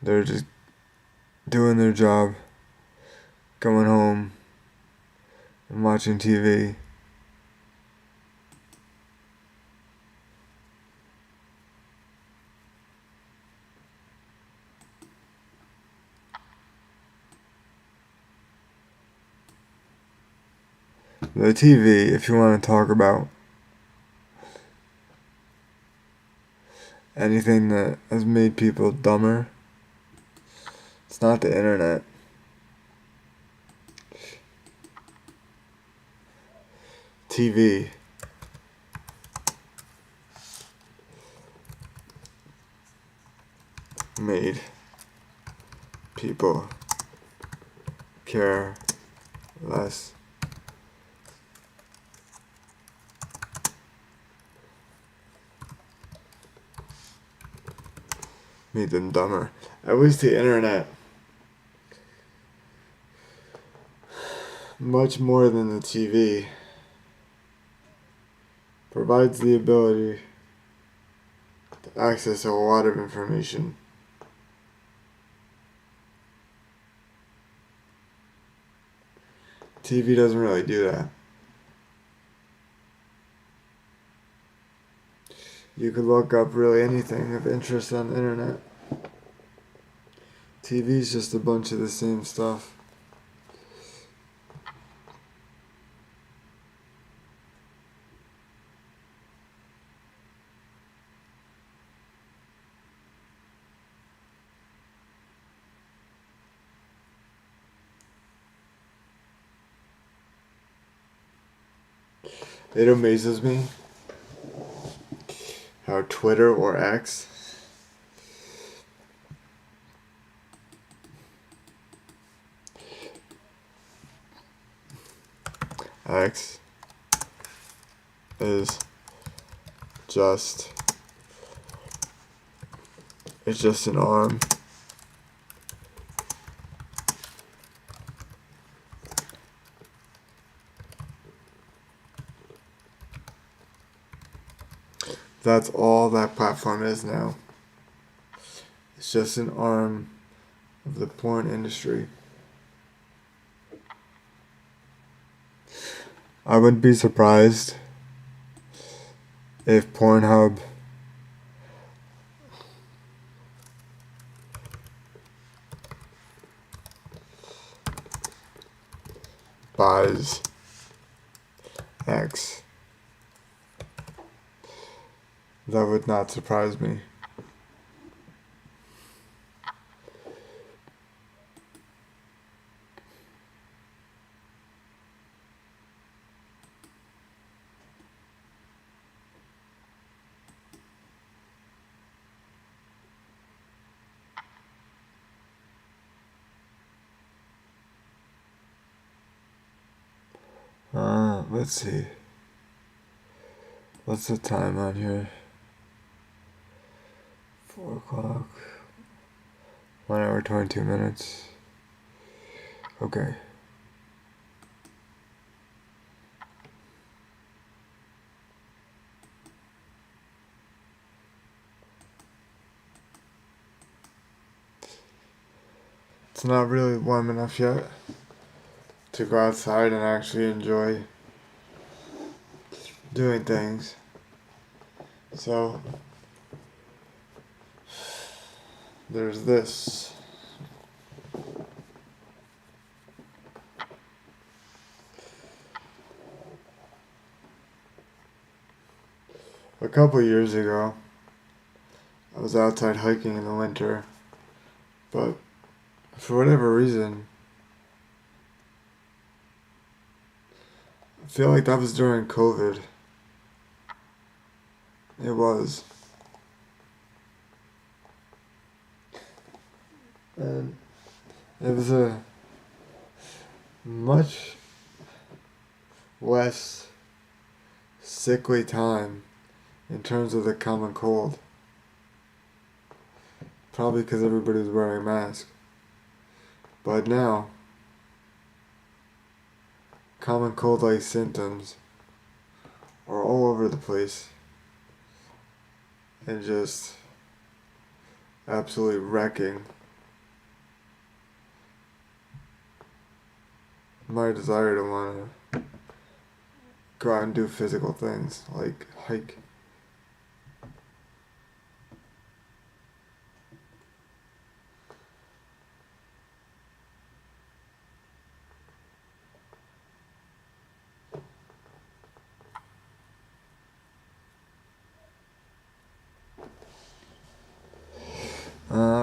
They're just doing their job, going home, and watching TV. The TV, if you want to talk about anything that has made people dumber, it's not the internet. TV made people care less. Made them dumber. At least the internet, much more than the TV, provides the ability to access a lot of information. TV doesn't really do that. You could look up really anything of interest on the internet. TV's just a bunch of the same stuff. It amazes me how Twitter or X is just it's just an arm that's all that platform is now. It's just an arm of the porn industry. I wouldn't be surprised if Pornhub buys X. That would not surprise me. Let's see. What's the time on here? 4 o'clock. 1 hour, 22 minutes. Okay. It's not really warm enough yet to go outside and actually enjoy doing things. So, there's this. A couple years ago, I was outside hiking in the winter, but for whatever reason, I feel like that was during COVID. It was. And it was a much less sickly time in terms of the common cold. Probably because everybody was wearing a mask. But now, common cold-like symptoms are all over the place and just absolutely wrecking my desire to want to go out and do physical things like hike.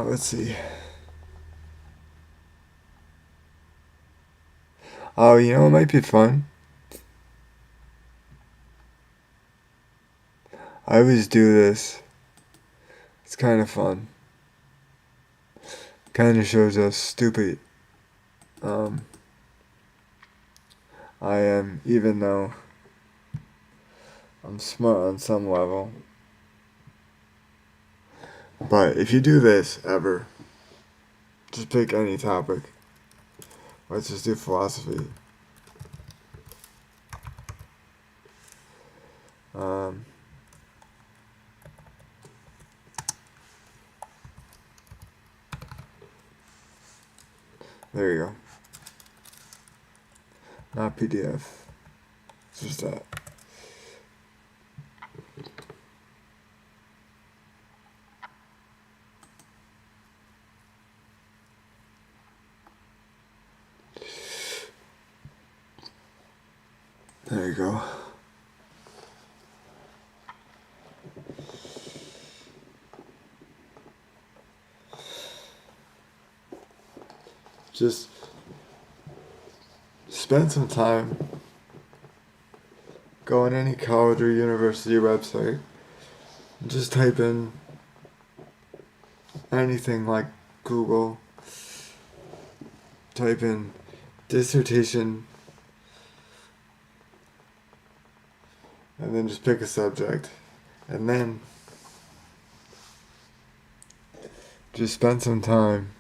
Let's see. Oh, it might be fun. I always do this. It's kind of fun. Kind of shows how stupid I am, even though I'm smart on some level. But if you do this ever, just pick any topic. Let's just do philosophy. There you go. Not PDF. It's just that. There you go. Just spend some time go on any college or university website, just type in anything like Google, type in dissertation, and then just pick a subject. And then just spend some time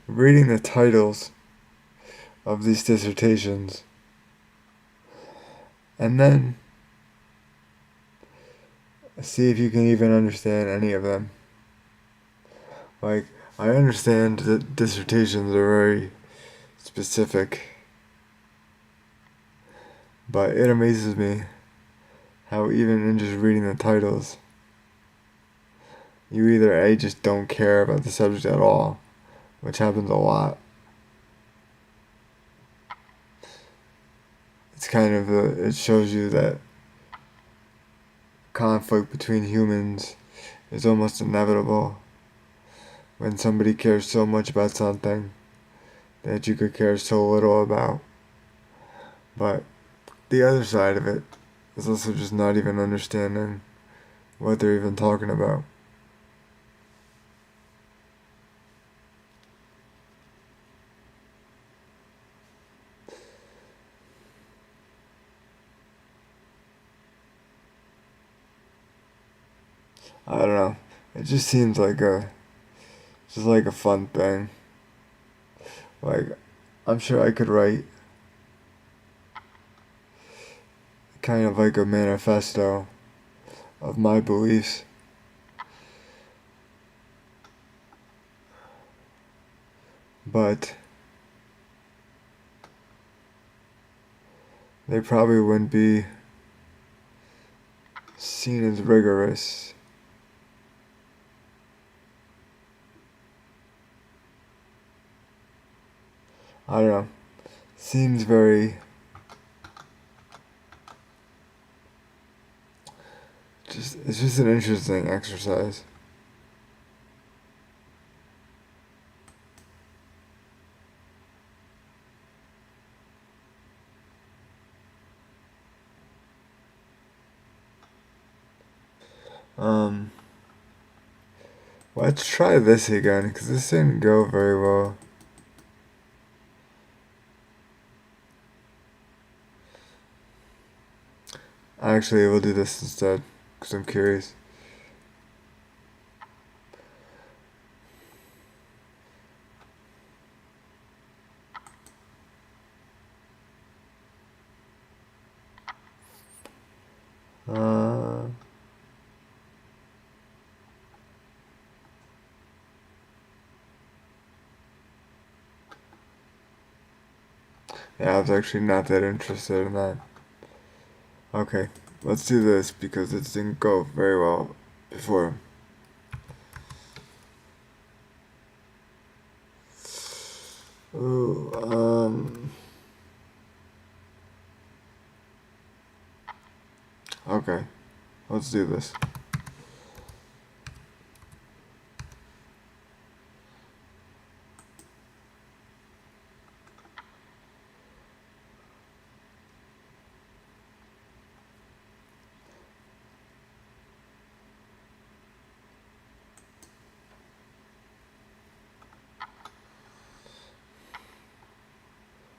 reading the titles of these dissertations. And then see if you can even understand any of them. Like, I understand that dissertations are very specific, but it amazes me how even in just reading the titles, you either A, just don't care about the subject at all, which happens a lot. It's kind of it shows you that conflict between humans is almost inevitable when somebody cares so much about something that you could care so little about. But the other side of it is also just not even understanding what they're even talking about. I don't know. It just seems like just like a fun thing. Like, I'm sure I could write kind of like a manifesto of my beliefs. But they probably wouldn't be seen as rigorous. I don't know. Seems very it's just an interesting exercise. Let's try this again, because this didn't go very well. Actually, we'll do this instead, because I'm curious. Yeah, I was actually not that interested in that. Okay, let's do this because it didn't go very well before. Ooh, okay, let's do this.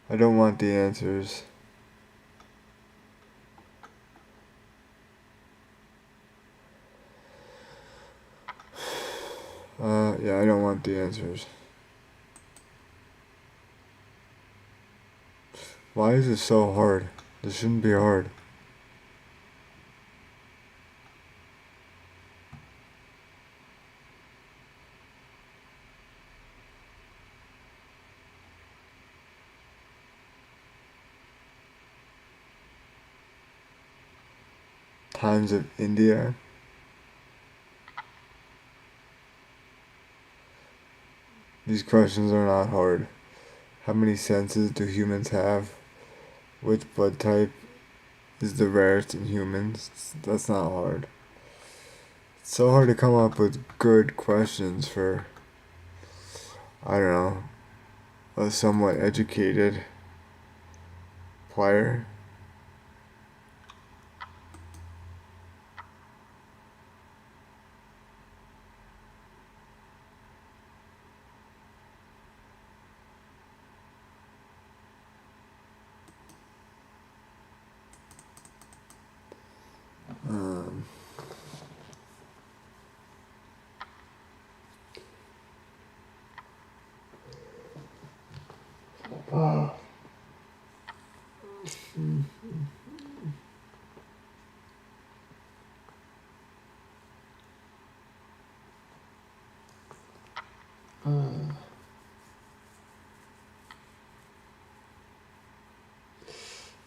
I don't want the answers. Yeah, I don't want the answers. Why is it so hard? This shouldn't be hard. Times of India. These questions are not hard. How many senses do humans have? Which blood type is the rarest in humans? That's not hard. It's so hard to come up with good questions for, I don't know, a somewhat educated player.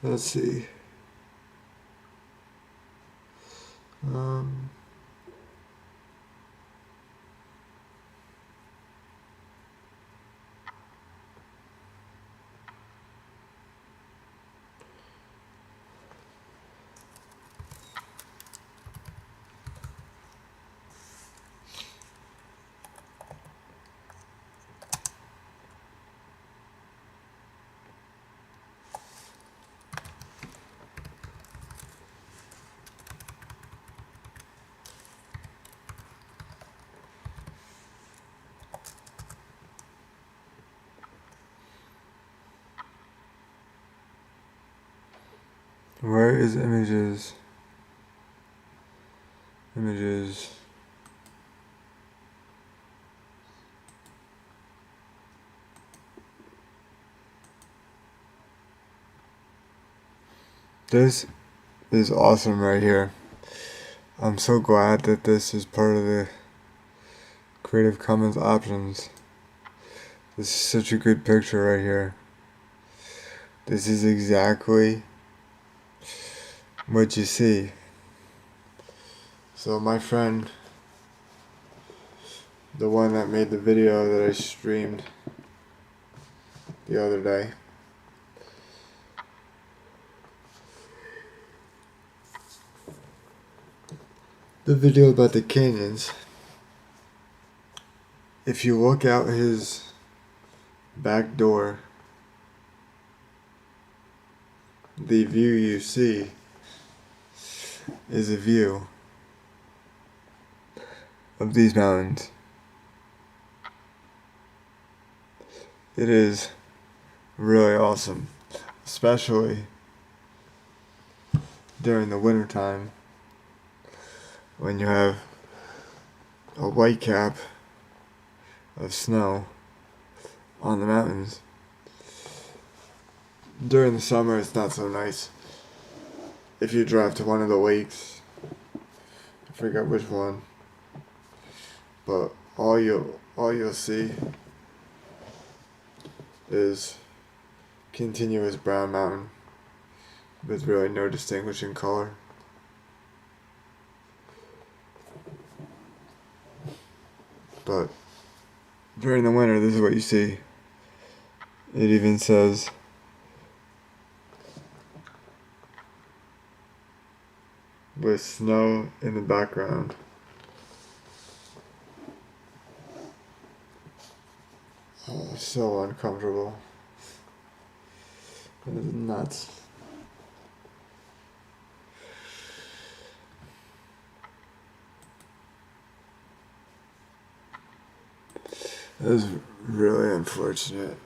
Let's see. Where is images? Images. This is awesome right here. I'm so glad that this is part of the Creative Commons options. This is such a good picture right here. This is exactly what you see. So my friend, the one that made the video that I streamed the other day, the video about the canyons, if you look out his back door, the view you see is a view of these mountains. It is really awesome, especially during the winter time when you have a white cap of snow on the mountains. During the summer it's not so nice. If you drive to one of the lakes, I forget which one, but all you'll see is continuous brown mountain with really no distinguishing color. But during the winter, this is what you see. It even says with snow in the background. Oh, so uncomfortable. It is nuts. It was really unfortunate.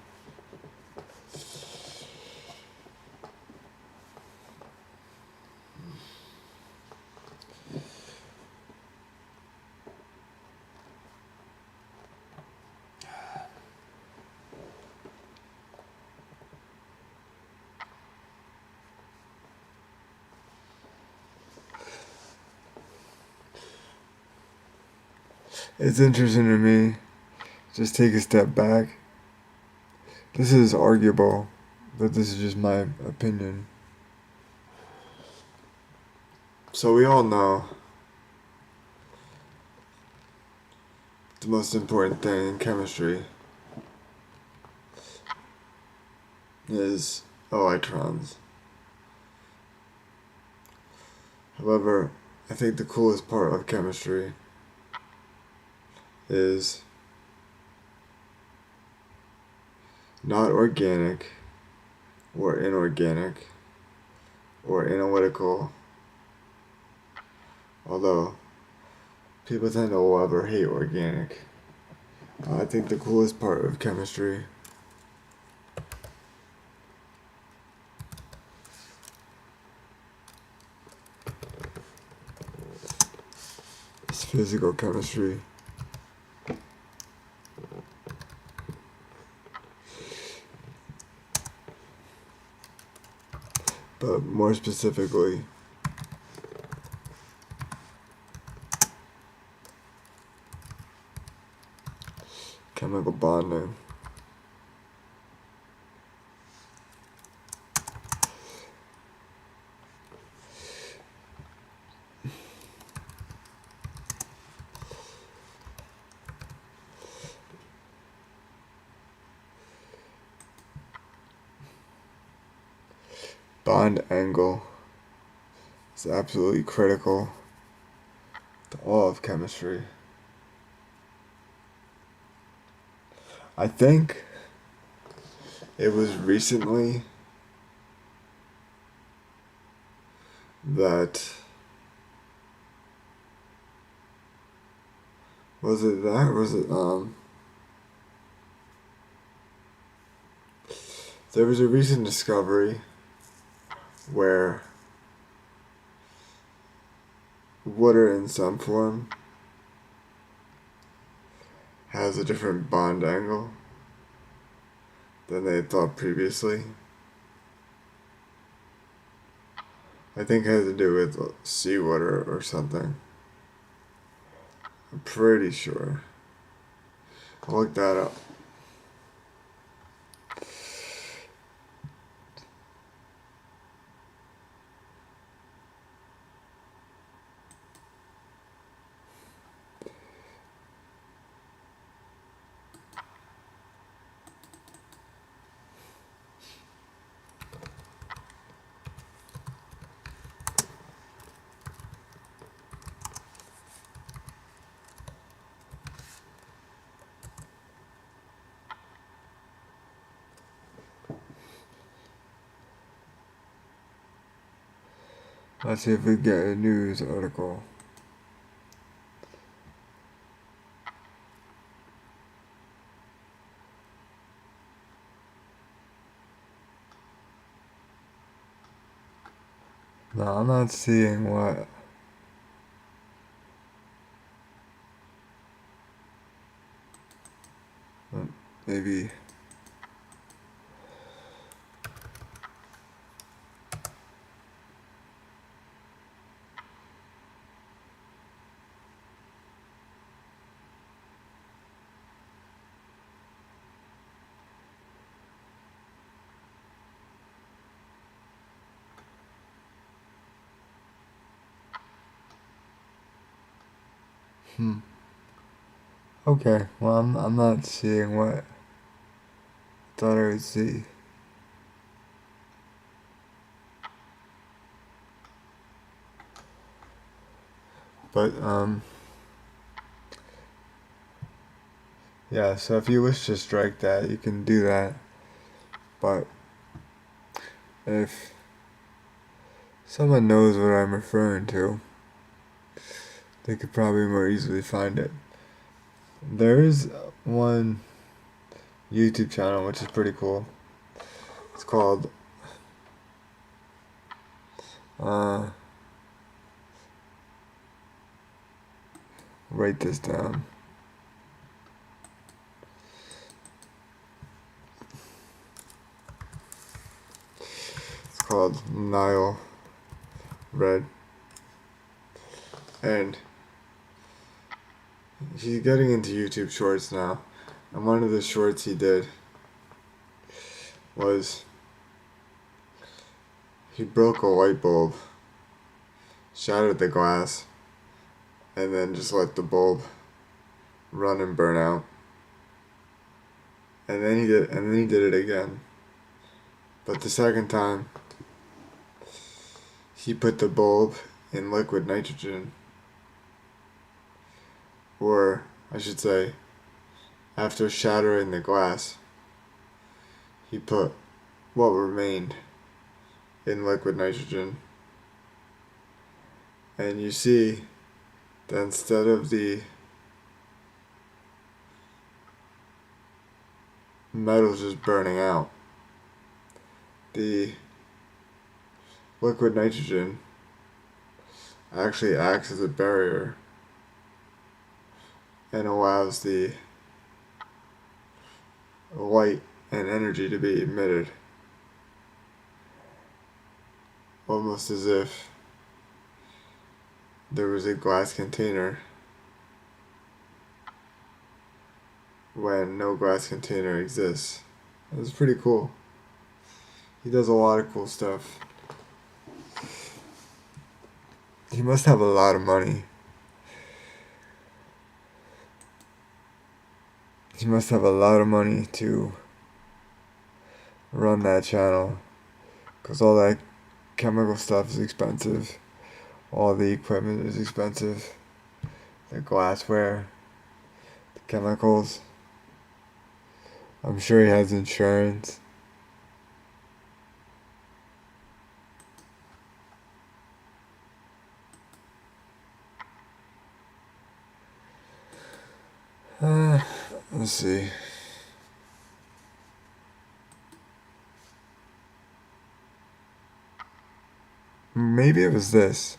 It's interesting to me. Just take a step back. This is arguable, but this is just my opinion. So we all know the most important thing in chemistry is electrons. However, I think the coolest part of chemistry is not organic or inorganic or analytical, although people tend to love or hate organic. I think the coolest part of chemistry is physical chemistry. But more specifically, Chemical bonding. Bond angle is absolutely critical to all of chemistry. I think it was recently that was it that or was it there was a recent discovery where water in some form has a different bond angle than they had thought previously. I think it has to do with seawater or something. I'm pretty sure. I'll look that up. Let's see if we get a news article. No, I'm not seeing what. Maybe. Okay, well, I'm not seeing what I thought I would see. But, yeah, so if you wish to strike that, you can do that. But if someone knows what I'm referring to, they could probably more easily find it. There is one YouTube channel which is pretty cool. It's called write this down. It's called Nile Red. And he's getting into YouTube Shorts now. And one of the shorts he did was he broke a light bulb, shattered the glass, and then just let the bulb run and burn out. And then he did it again. But the second time, he put the bulb in liquid nitrogen. Or, I should say, after shattering the glass, he put what remained in liquid nitrogen. And you see that instead of the metal just burning out, the liquid nitrogen actually acts as a barrier and allows the light and energy to be emitted, almost as if there was a glass container when no glass container exists. It was pretty cool. He does a lot of cool stuff. He must have a lot of money. He must have a lot of money to run that channel. Because all that chemical stuff is expensive. All the equipment is expensive. The glassware, the chemicals. I'm sure he has insurance. Let's see. Maybe it was this.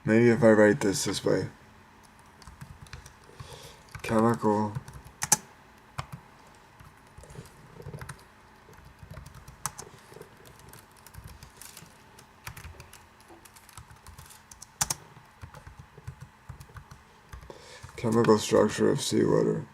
Maybe if I write this way. Chemical structure of seawater.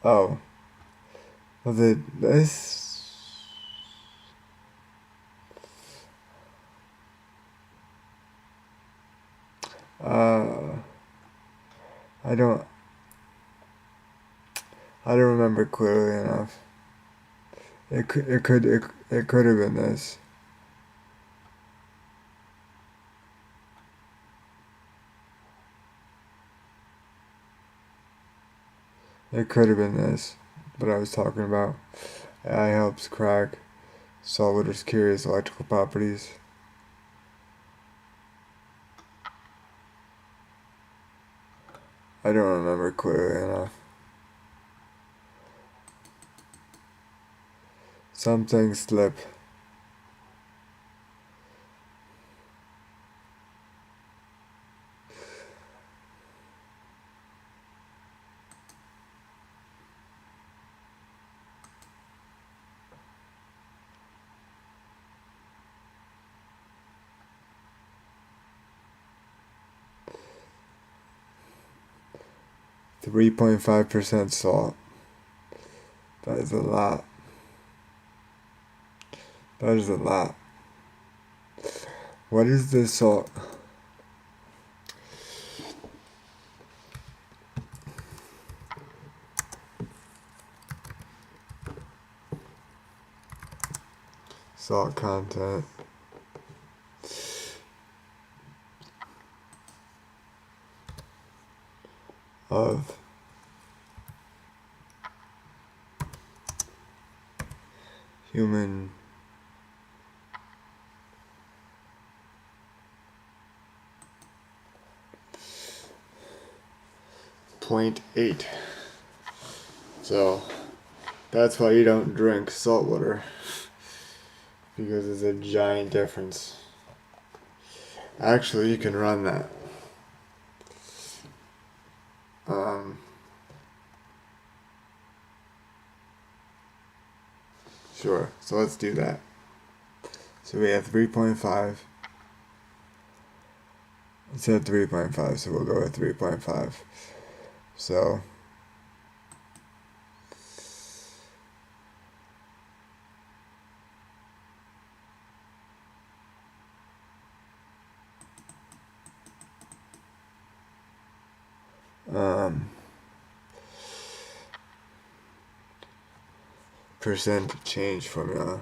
Oh. Was it this? I don't remember clearly enough. It could have been this. It could have been this, but I was talking about. AI helps crack saltwater's curious electrical properties. I don't remember clearly enough. Some things slip. .5% salt. That is a lot. That is a lot. What is this salt? Salt content. Of human .8. So that's why you don't drink salt water, because it's a giant difference. Actually, you can run that. Sure, so let's do that. So we have 3.5. It said 3.5, so we'll go with 3.5. So percent change formula.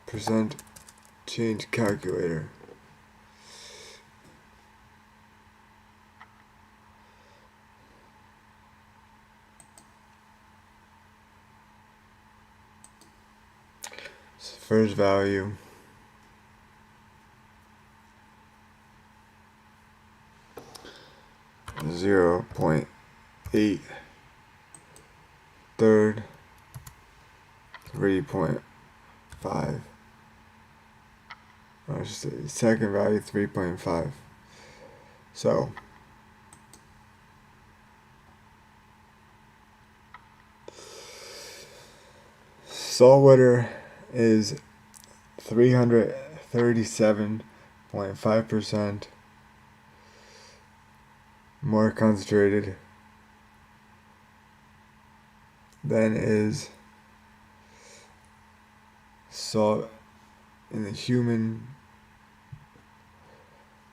Percent change calculator. So first value. .8. Third 3.5. I should say second value 3.5. So saltwater is 337.5% more concentrated than is salt in the human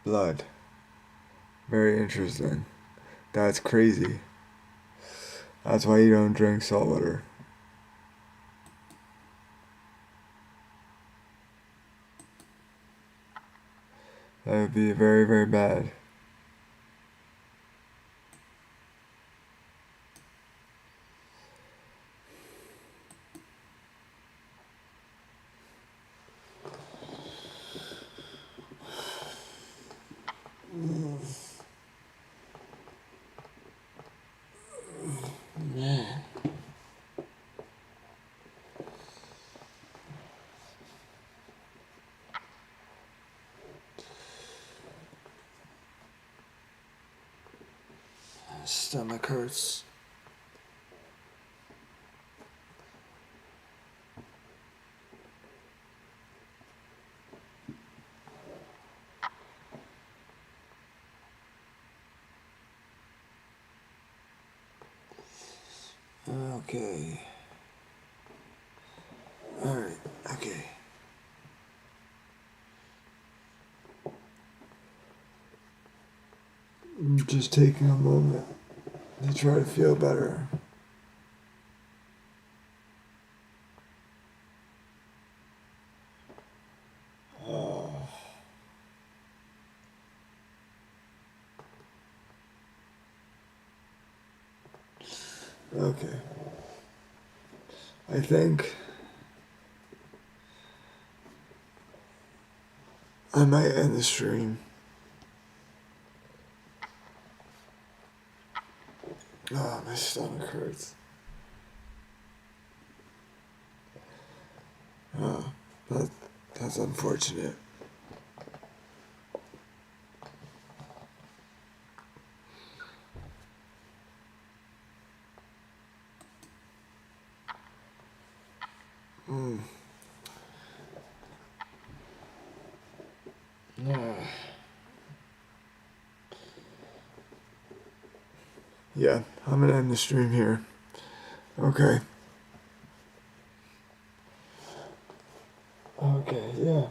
blood. Very interesting. That's crazy. That's why you don't drink salt water. That would be very, very bad. Man. Stomach hurts. Okay. Alright, okay. I'm just taking a moment to try to feel better. Okay. I think I might end the stream. Oh, my stomach hurts. Oh, that's unfortunate. Yeah, I'm gonna end the stream here. Okay. Okay, yeah.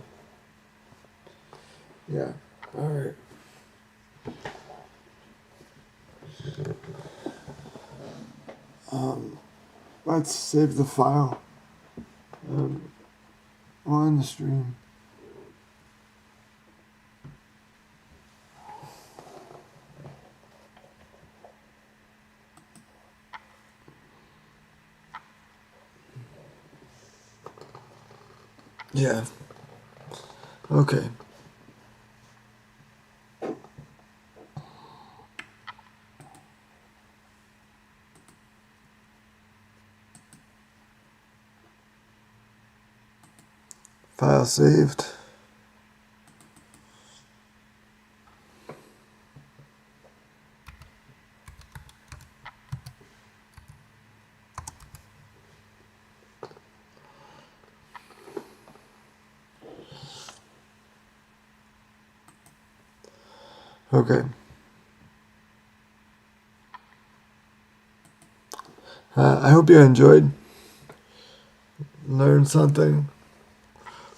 Yeah, alright. Let's save the file on the stream. Yeah. Okay. File saved. Okay. I hope you enjoyed, learned something,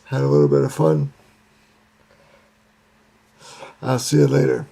had a little bit of fun. I'll see you later.